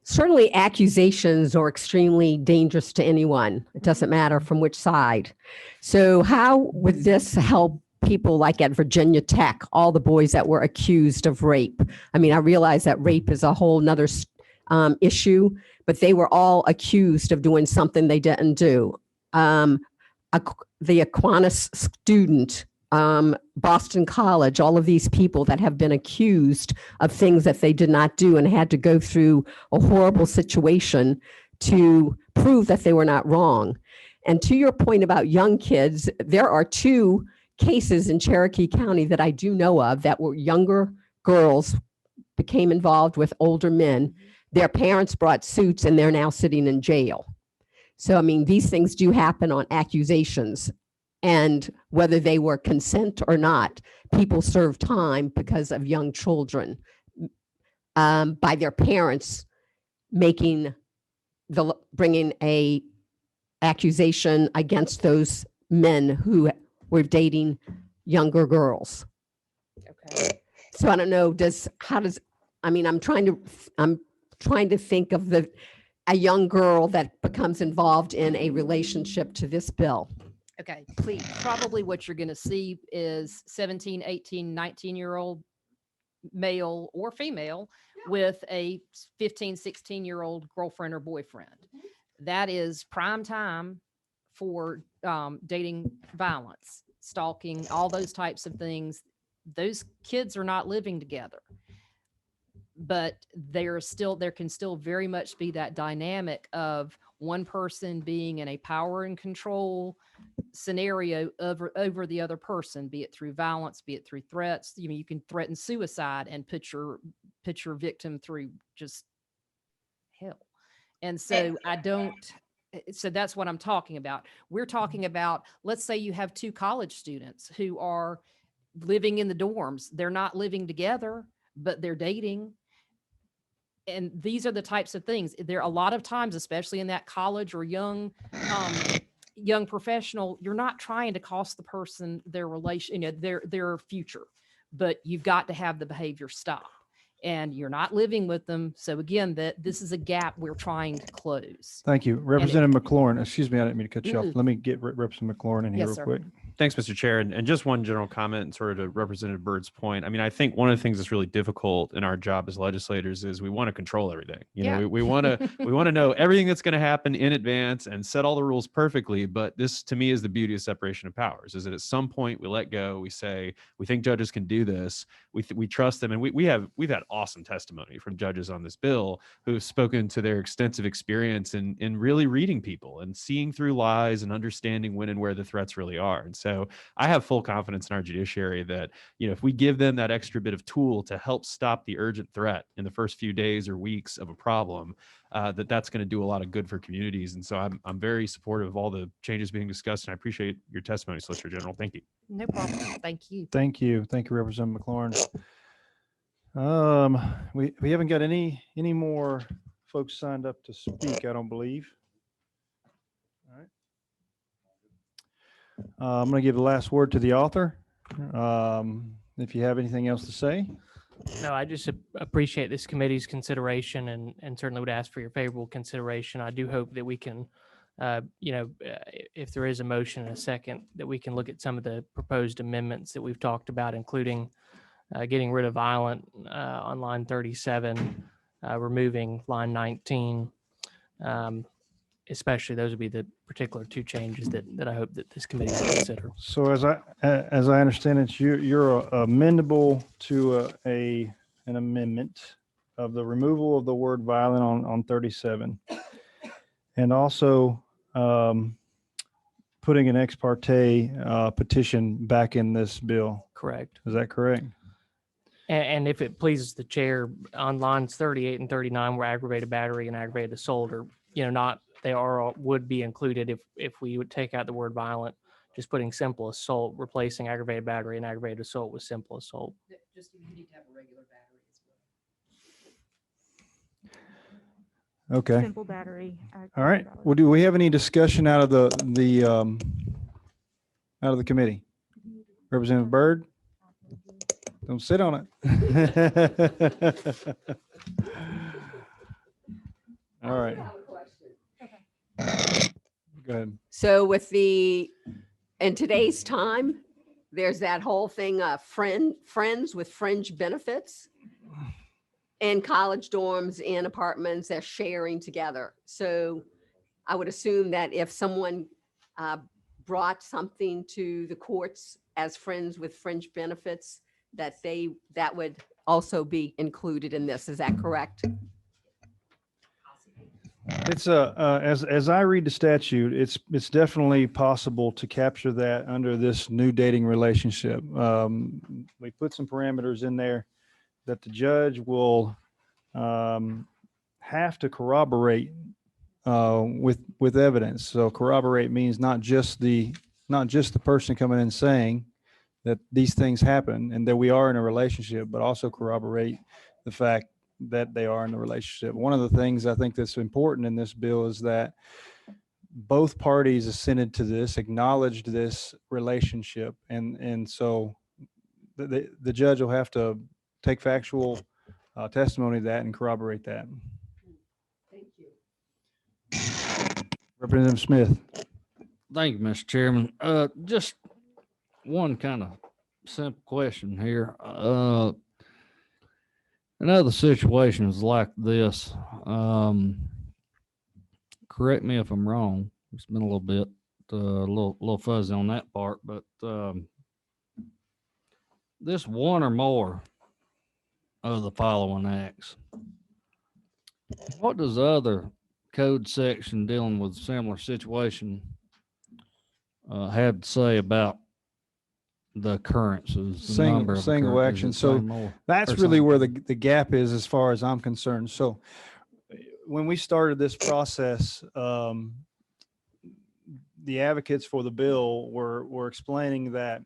Certainly accusations are extremely dangerous to anyone. It doesn't matter from which side. So how would this help people like at Virginia Tech, all the boys that were accused of rape? I mean, I realize that rape is a whole nother issue, but they were all accused of doing something they didn't do. The Aquinas student, Boston College, all of these people that have been accused of things that they did not do and had to go through a horrible situation to prove that they were not wrong. And to your point about young kids, there are 2 cases in Cherokee County that I do know of that were younger girls became involved with older men. Their parents brought suits and they're now sitting in jail. So, I mean, these things do happen on accusations. And whether they were consent or not, people serve time because of young children by their parents bringing a accusation against those men who were dating younger girls. Okay. So I don't know, I'm trying to think of a young girl that becomes involved in a relationship to this bill. Okay, please. Probably what you're going to see is 17, 18, 19-year-old male or female with a 15, 16-year-old girlfriend or boyfriend. That is prime time for dating violence, stalking, all those types of things. Those kids are not living together, but there can still very much be that dynamic of one person being in a power and control scenario over the other person, be it through violence, be it through threats. You can threaten suicide and put your victim through just hell. And so so that's what I'm talking about. We're talking about, let's say you have 2 college students who are living in the dorms. They're not living together, but they're dating. And these are the types of things. There are a lot of times, especially in that college or young professional, you're not trying to cost the person their relation, their future, but you've got to have the behavior stop. And you're not living with them. So again, this is a gap we're trying to close. Thank you. Representative McLaurin, excuse me, I didn't mean to cut you off. Mm-mm. Let me get Representative McLaurin in here Yes, real sir. quick. Thanks, Mr. Chair. And just one general comment sort of to Representative Byrd's point. I mean, I think one of the things that's really difficult in our job as legislators is we want to control everything. Yeah. We want to know everything that's going to happen in advance and set all the rules perfectly. But this, to me, is the beauty of separation of powers, is that at some point we let go, we say, we think judges can do this. We trust them. And we've had awesome testimony from judges on this bill who have spoken to their extensive experience in really reading people and seeing through lies and understanding when and where the threats really are. And so I have full confidence in our judiciary that, if we give them that extra bit of tool to help stop the urgent threat in the first few days or weeks of a problem, that's going to do a lot of good for communities. And so I'm very supportive of all the changes being discussed, and I appreciate your testimony, Solicitor General. Thank you. No problem. Thank you. Thank you. Thank you, Representative McLaurin. We haven't got any more folks signed up to speak, I don't believe. All right. I'm going to give the last word to the author. If you have anything else to say. No, I just appreciate this committee's consideration and certainly would ask for your favorable consideration. I do hope that we can, if there is a motion and a second, that we can look at some of the proposed amendments that we've talked about, including getting rid of violent on line 37, removing line 19. Especially those would be the particular two changes that I hope that this committee will consider. So as I understand it, you're amendable to an amendment of the removal of the word violent on 37, and also putting an ex parte petition back in this bill. Correct. Is that correct? And if it pleases the chair, on lines 38 and 39, where aggravated battery and aggravated assault are, would be included if we would take out the word violent, just putting simple assault, replacing aggravated battery and aggravated assault with simple assault. Just you need to have a regular battery as well. Okay. Simple battery. All right. Well, do we have any discussion out of the committee? Representative Byrd? Don't sit on it. All right. Go ahead. So in today's time, there's that whole thing of friends with fringe benefits in college dorms, in apartments, they're sharing together. So I would assume that if someone brought something to the courts as friends with fringe benefits, that would also be included in this. Is that correct? It's as I read the statute, it's definitely possible to capture that under this new dating relationship. We put some parameters in there that the judge will have to corroborate with evidence. So corroborate means not just the person coming in saying that these things happen and that we are in a relationship, but also corroborate the fact that they are in a relationship. One of the things I think that's important in this bill is that both parties assented to this, acknowledged this relationship, and so the judge will have to take factual testimony of that and corroborate that. Thank you. Representative Smith. Thank you, Mr. Chairman. Just one kind of simple question here. In other situations like this, correct me if I'm wrong. It's been a little bit, a little fuzzy on that part, but this one or more of the following acts. What does the other code section dealing with similar situation have to say about the occurrences? The number of Single occurrences? action. Is it So one more that's or really where something? the gap is as far as I'm concerned. So when we started this process, the advocates for the bill were explaining that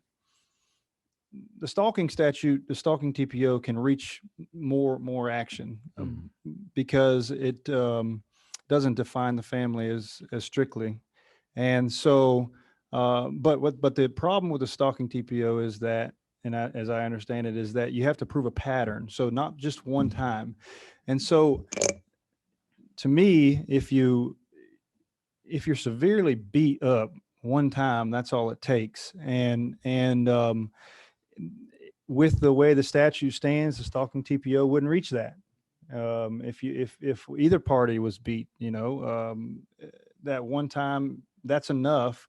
the stalking statute, the stalking TPO can reach more action because it doesn't define the family as strictly. And so, but the problem with the stalking TPO is that, as I understand it, is that you have to prove a pattern. So not just one time. And so to me, if you're severely beat up one time, that's all it takes. And with the way the statute stands, the stalking TPO wouldn't reach that. If either party was beat, that one time, that's enough.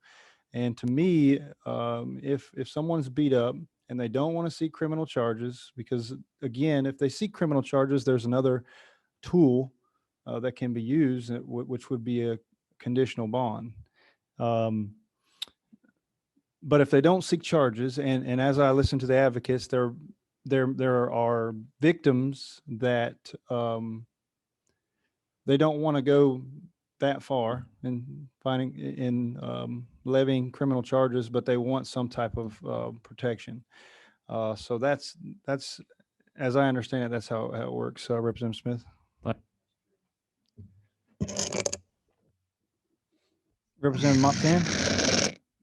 And to me, if someone's beat up and they don't want to seek criminal charges, because again, if they seek criminal charges, there's another tool that can be used, which would be a conditional bond. But if they don't seek charges, and as I listen to the advocates, there are victims that they don't want to go that far in levying criminal charges, but they want some type of protection. So that's as I understand it, that's how it works. Representative Smith. Representative Monttan.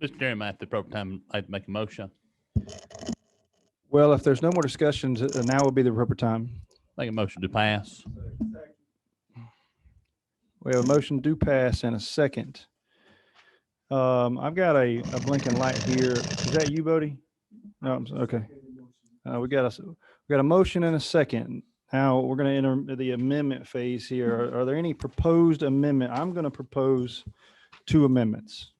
Mr. Chairman, at the appropriate time, I'd make a motion. Well, if there's no more discussions, now would be the proper time. Make a motion to pass. We have a motion to pass and a second. I've got a blinking light here. Is that you, Bodie? No, okay. We got a motion and a second. Now we're going to enter the amendment phase here. Are there any proposed amendment? I'm going to propose 2 amendments.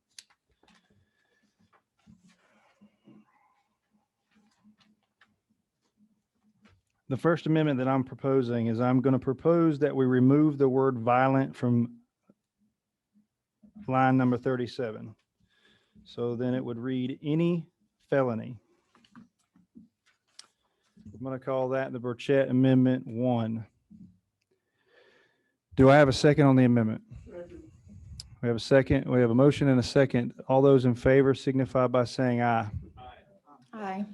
The first amendment that I'm proposing is I'm going to propose that we remove the word violent from line number 37. So then it would read any felony. I'm going to call that the Burchett Amendment 1. Do I have a second on the amendment? We have a second. We have a motion and a second. All those in favor signify by saying aye. Aye.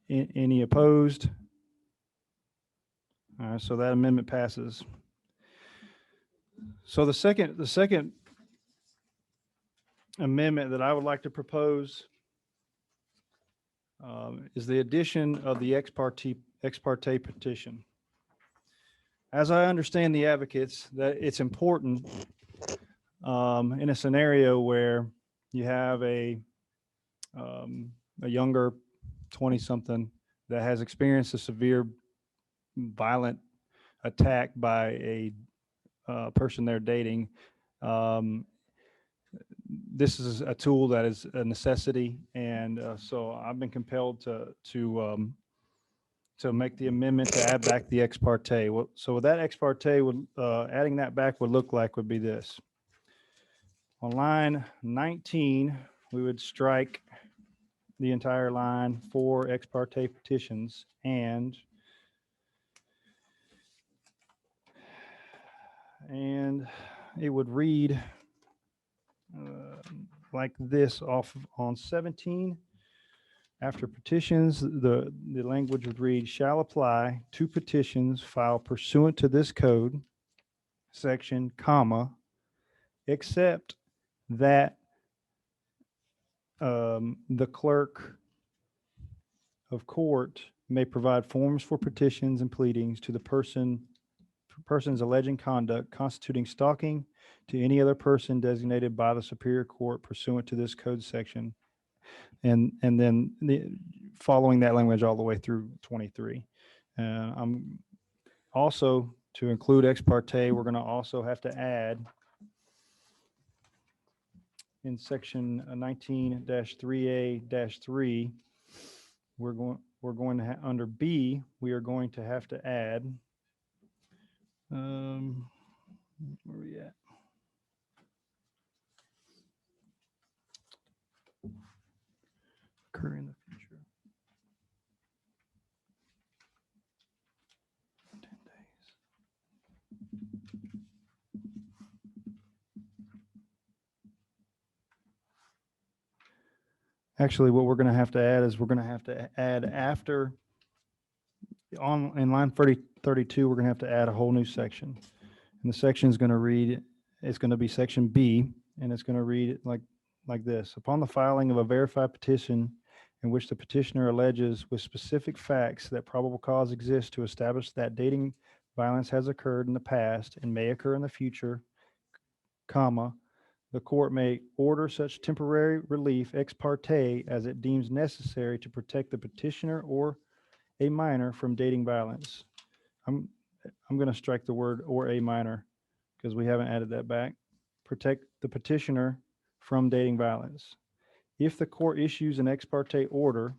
Any opposed? All right, so that amendment passes. So the second amendment that I would like to propose is the addition of the ex parte petition. As I understand the advocates, that it's important in a scenario where you have a younger 20-something that has experienced a severe violent attack by a person they're dating. This is a tool that is a necessity, and so I've been compelled to make the amendment to add back the ex parte. So with that ex parte, adding that back would look like would be this. On line 19, we would strike the entire line for ex parte petitions, and it would read like this on 17. After petitions, the language would read, shall apply to petitions filed pursuant to this code section, comma, except that the clerk of court may provide forms for petitions and pleadings to the persons alleging conduct constituting stalking to any other person designated by the Superior Court pursuant to this code section, and then following that language all the way through 23. I'm also, to include ex parte, we're going to also have to add in section 19-3A-3, we're going to under B, we are going to have to add, where are we at? Occur in the future. 10 days. Actually, what we're going to have to add is we're going to have to add after in line 32, we're going to have to add a whole new section. And the section is going to read, it's going to be section B, and it's going to read like this. Upon the filing of a verified petition in which the petitioner alleges with specific facts that probable cause exists to establish that dating violence has occurred in the past and may occur in the future, comma, the court may order such temporary relief ex parte as it deems necessary to protect the petitioner or a minor from dating violence. I'm going to strike the word or a minor because we haven't added that back. Protect the petitioner from dating violence. If the court issues an ex parte order,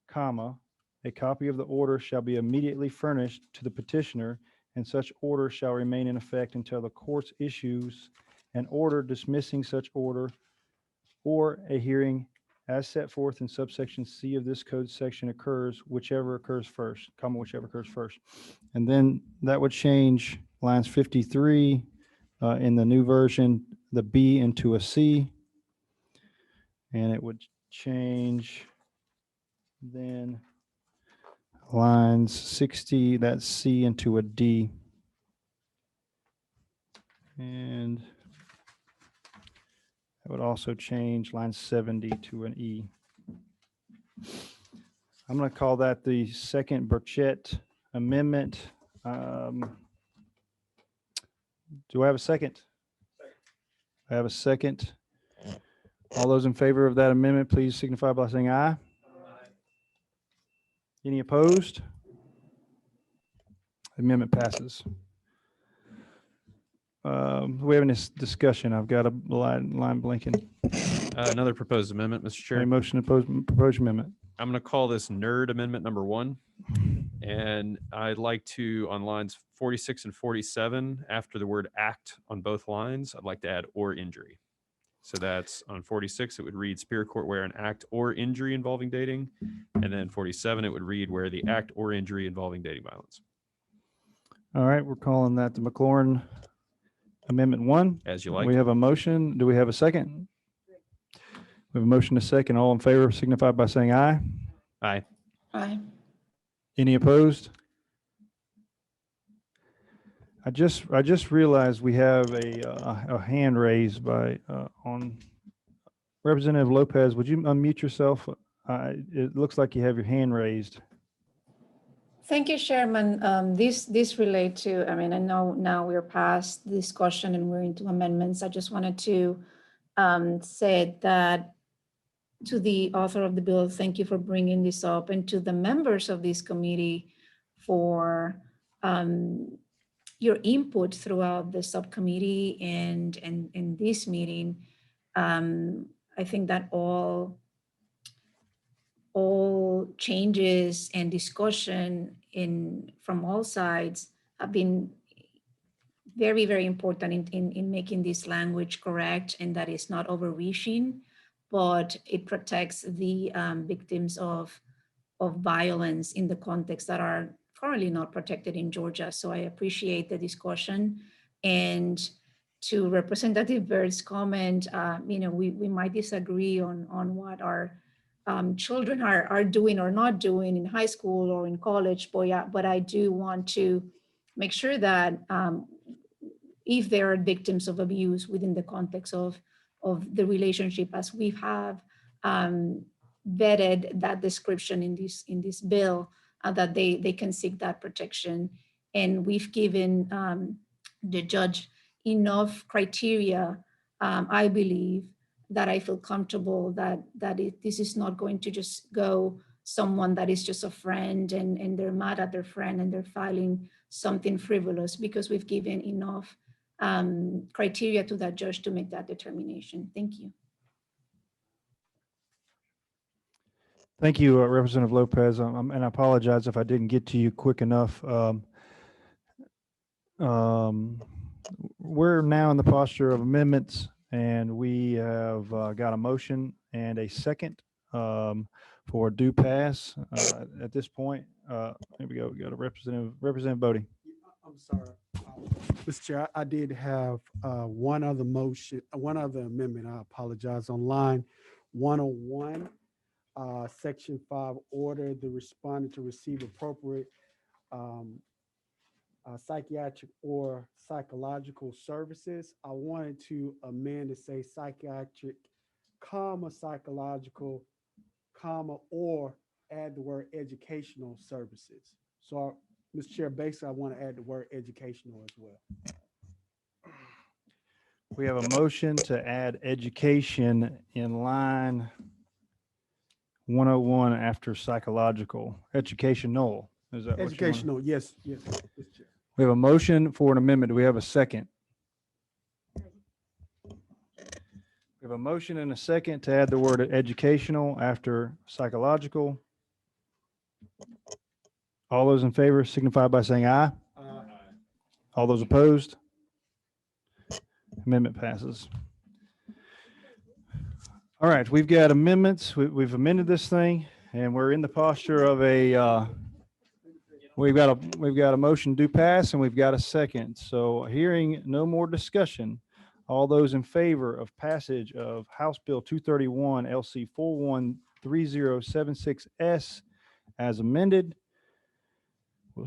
comma, a copy of the order shall be immediately furnished to the petitioner, and such order shall remain in effect until the court issues an order dismissing such order or a hearing as set forth in subsection C of this code section occurs, whichever occurs first, comma, whichever occurs first. And then that would change lines 53 in the new version, the B into a C. And it would change then lines 60, that C into a D. And it would also change line 70 to an E. I'm going to call that the second Burchett Amendment. Do I have a second? I have a second. All those in favor of that amendment, please signify by saying aye. Any opposed? Amendment passes. We have any discussion? I've got a line blinking. Another proposed amendment, Mr. Chair. A motion to propose amendment. I'm going to call this nerd amendment number 1. And I'd like to, on lines 46 and 47, after the word act on both lines, I'd like to add or injury. So that's on 46, it would read Superior Court where an act or injury involving dating. And then 47, it would read where the act or injury involving dating violence. All right, we're calling that the McLaurin Amendment 1. As you like. We have a motion. Do we have a second? We have a motion to second. All in favor signify by saying aye. Aye. Aye. Any opposed? I just realized we have a hand raised by on Representative Lopez. Would you unmute yourself? It looks like you have your hand raised. Thank you, Chairman. This relate to, I mean, I know now we're past discussion and we're into amendments. I just wanted to say that to the author of the bill, thank you for bringing this up, and to the members of this committee for your input throughout the subcommittee and in this meeting. I think that all changes and discussion from all sides have been very, very important in making this language correct, and that is not overreaching, but it protects the victims of violence in the context that are currently not protected in Georgia. So I appreciate the discussion. And to Representative Byrd's comment, we might disagree on what our children are doing or not doing in high school or in college, but I do want to make sure that if there are victims of abuse within the context of the relationship, as we have vetted that description in this bill, that they can seek that protection. And we've given the judge enough criteria, I believe, that I feel comfortable that this is not going to just go someone that is just a friend and they're mad at their friend and they're filing something frivolous, because we've given enough criteria to that judge to make that determination. Thank you. Thank you, Representative Lopez. And I apologize if I didn't get to you quick enough. We're now in the posture of amendments, and we have got a motion and a second for due pass. At this point, here we go. We got a Representative Bodie. I'm sorry, Mr. Chair, I did have one other amendment. I apologize. On line 101, Section 5, order the respondent to receive appropriate psychiatric or psychological services. I wanted to amend to say psychiatric, psychological, or add the word educational services. So, Mr. Chair, basically, I want to add the word educational as well. We have a motion to add education in line 101 after psychological. Educational. Is that what you want? Educational, yes, Mr. Chair. We have a motion for an amendment. Do we have a second? We have a motion and a second to add the word educational after psychological. All those in favor signify by saying aye. Aye. All those opposed? Amendment passes. All right, we've got amendments. We've amended this thing, and we're in the posture of a we've got a motion do pass, and we've got a second. So hearing no more discussion, all those in favor of passage of House Bill 231 LC 413076S as amended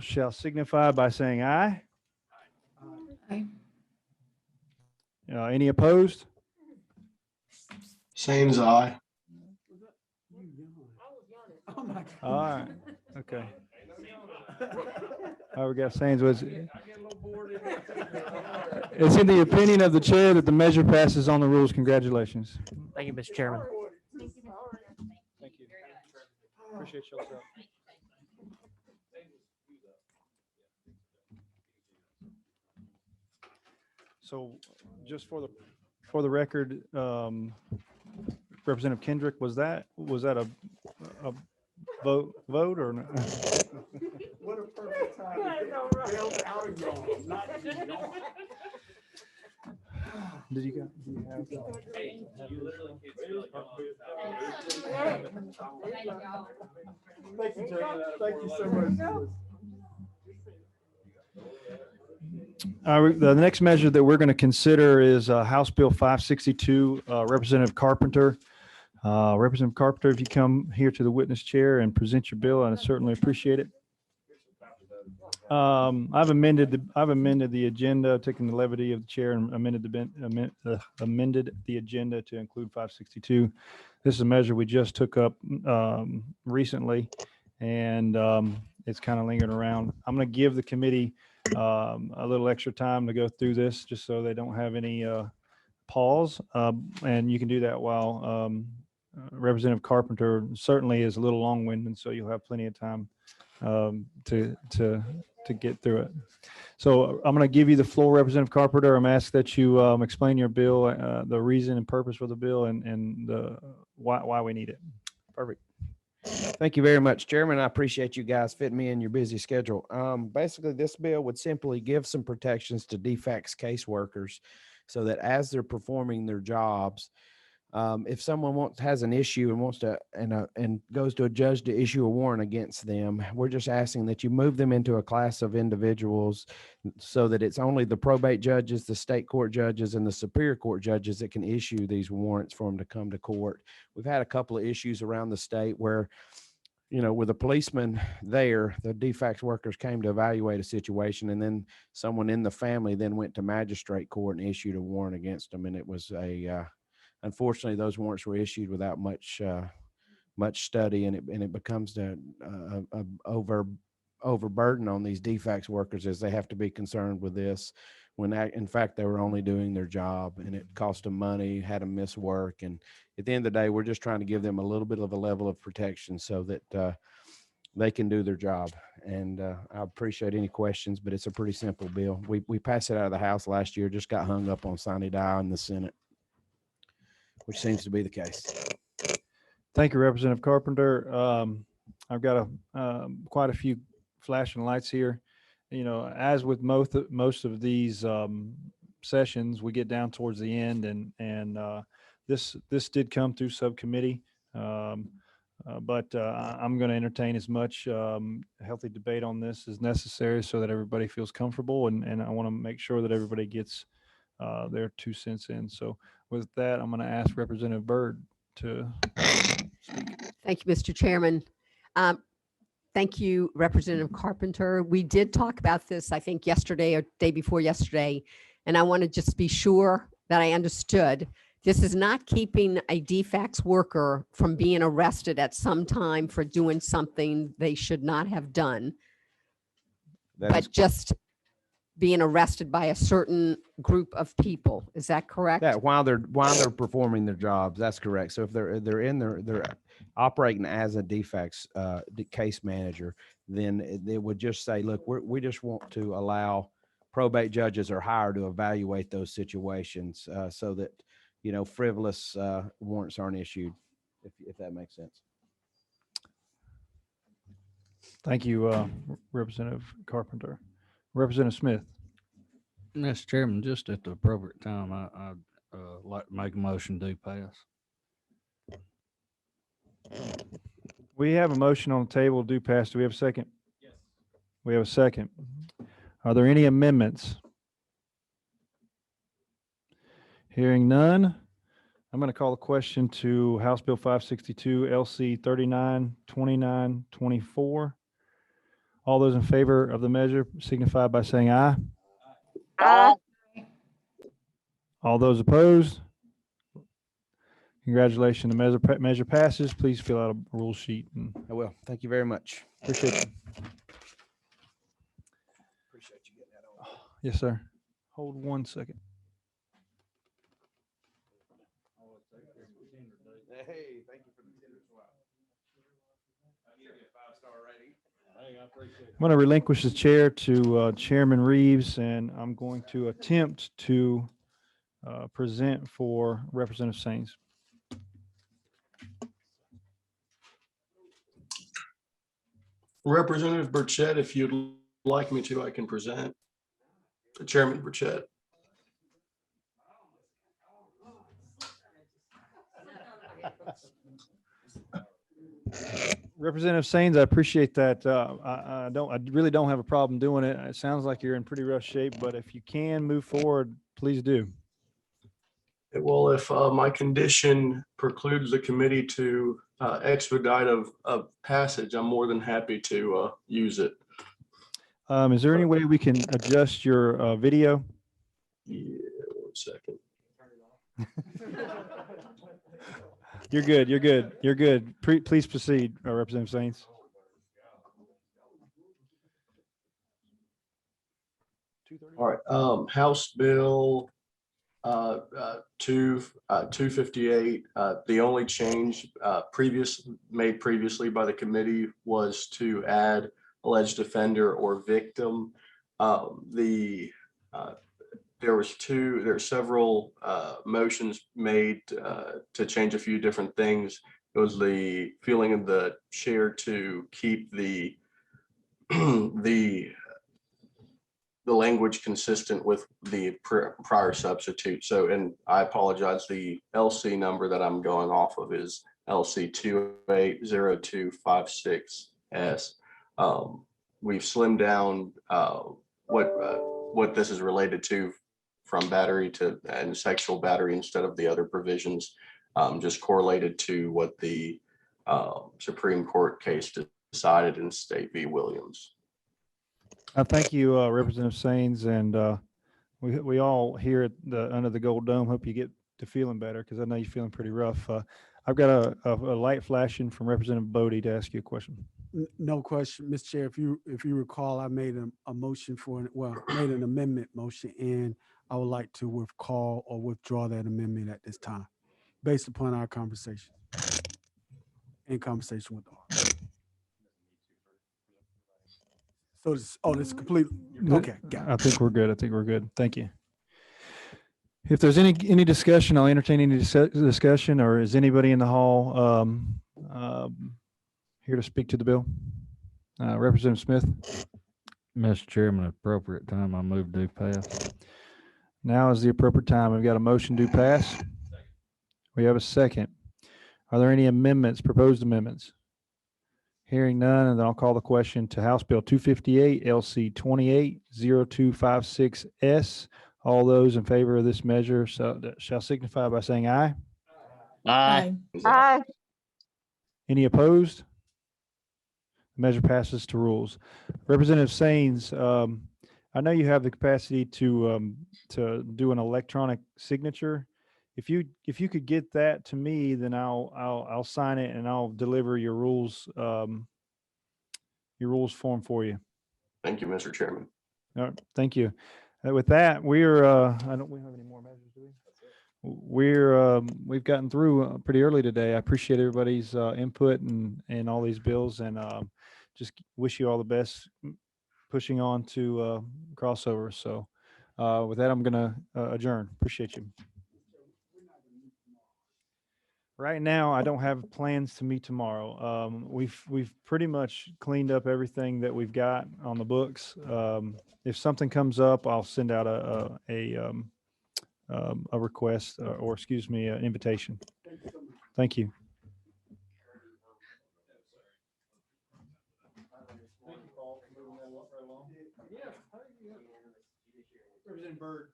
shall signify by saying aye. Aye. Any opposed? Same's aye. Oh my All God. right, okay. All right, we got Sains with. It's in the opinion of the chair that the measure passes on the rules. Congratulations. Thank you, Mr. Chairman. Thank you. Appreciate y'all's help. So just for the record, Representative Kendrick, was that a vote or not? What a perfect time. Bailed out of y'all, not you, y'all. Did you have? Thank you, Chairman. Thank you so much. The next measure that we're going to consider is House Bill 562, Representative Carpenter. Representative Carpenter, if you come here to the witness chair and present your bill, I certainly appreciate it. I've amended the agenda, taking the levity of the chair and amended the agenda to include 562. This is a measure we just took up recently, and it's kind of lingering around. I'm going to give the committee a little extra time to go through this, just so they don't have any pause. And you can do that while Representative Carpenter certainly is a little long-winded, so you'll have plenty of time to get through it. So I'm going to give you the floor, Representative Carpenter. I'm asked that you explain your bill, the reason and purpose for the bill, and why we need it. Perfect. Thank you very much, Chairman. I appreciate you guys fitting me in your busy schedule. Basically, this bill would simply give some protections to defects caseworkers so that as they're performing their jobs, if someone has an issue and wants to and goes to a judge to issue a warrant against them, we're just asking that you move them into a class of individuals so that it's only the probate judges, the state court judges, and the superior court judges that can issue these warrants for them to come to court. We've had a couple of issues around the state where, with a policeman there, the defects workers came to evaluate a situation, and then someone in the family then went to magistrate court and issued a warrant against them, and it was unfortunately, those warrants were issued without much study, and it becomes a overburden on these defects workers as they have to be concerned with this when in fact they were only doing their job, and it cost them money, had them miss work, and at the end of the day, we're just trying to give them a little bit of a level of protection so that they can do their job. And I appreciate any questions, but it's a pretty simple bill. We passed it out of the House last year, just got hung up on sine die in the Senate, which seems to be the case. Thank you, Representative Carpenter. I've got quite a few flashing lights here. As with most of these sessions, we get down towards the end, and this did come through subcommittee, but I'm going to entertain as much healthy debate on this as necessary so that everybody feels comfortable, and I want to make sure that everybody gets their 2 cents in. So with that, I'm going to ask Representative Byrd to speak. Thank you, Mr. Chairman. Thank you, Representative Carpenter. We did talk about this, I think, yesterday or day before yesterday, and I want to just be sure that I understood. This is not keeping a defects worker from being arrested at some time for doing something they should not have done, but just being arrested by a certain group of people. Is that correct? Yeah, while they're performing their jobs, that's correct. So if they're operating as a defects case manager, then they would just say, look, we just want to allow probate judges or higher to evaluate those situations so that frivolous warrants aren't issued, if that makes sense. Thank you, Representative Carpenter. Representative Smith. Mr. Chairman, just at the appropriate time, I'd like to make a motion to pass. We have a motion on the table, do pass. Do we have a second? Yes. We have a second. Are there any amendments? Hearing none, I'm going to call the question to House Bill 562, LC 392924. All those in favor of the measure signify by saying aye. Aye. All those opposed? Congratulations. The measure passes. Please fill out a rule sheet and I will. Thank you very much. appreciate you. Appreciate you getting that on. Yes, sir. Hold 1 second. Hey, thank you for the tender swap. I'll give you a 5-star rating. Hey, I appreciate it. I'm going to relinquish the chair to Chairman Reeves, and I'm going to attempt to present for Representative Sains. Representative Burchett, if you'd like me to, I can present. Chairman Burchett. Representative Sains, I appreciate that. I really don't have a problem doing it. It sounds like you're in pretty rough shape, but if you can move forward, please do. Well, if my condition precludes the committee to expedite of passage, I'm more than happy to use it. Is there any way we can adjust your video? Yeah, 1 second. You're good. You're good. You're good. Please proceed, Representative Sains. All right. House Bill 258. The only change made previously by the committee was to add alleged offender or victim. There are several motions made to change a few different things. It was the feeling of the chair to keep the the language consistent with the prior substitute. So, and I apologize, the LC number that I'm going off of is LC 280256S. We've slimmed down what this is related to from battery and sexual battery instead of the other provisions, just correlated to what the Supreme Court case decided in State v. Williams. Thank you, Representative Sains, and we all here at under the Gold Dome hope you get to feeling better, because I know you're feeling pretty rough. I've got a light flashing from Representative Bodie to ask you a question. No question, Mr. Chair. If you recall, I made a motion made an amendment motion, and I would like to withdraw that amendment at this time, based upon our conversation and conversation with the author. So this is complete. Okay, got it. I think we're good. I think we're good. Thank you. If there's any discussion, I'll entertain any discussion, or is anybody in the hall here to speak to the bill? Representative Smith. Mr. Chairman, at appropriate time, I move to pass. Now is the appropriate time. We've got a motion to pass. We have a second. Are there any amendments, proposed amendments? Hearing none, and then I'll call the question to House Bill 258, LC 280256S. All those in favor of this measure shall signify by saying aye. Aye. Aye. Any opposed? The measure passes to rules. Representative Sains, I know you have the capacity to do an electronic signature. If you could get that to me, then I'll sign it and I'll deliver your rules form for you. Thank you, Mr. Chairman. All right, thank you. With that, we don't have any more measures, do we? We've gotten through pretty early today. I appreciate everybody's input and all these bills, and just wish you all the best pushing on to crossover. So with that, I'm going to adjourn. Appreciate you. Right now, I don't have plans to meet tomorrow. We've pretty much cleaned up everything that we've got on the books. If something comes up, I'll send out a request or excuse me, an invitation. Thank you. Representative Byrd.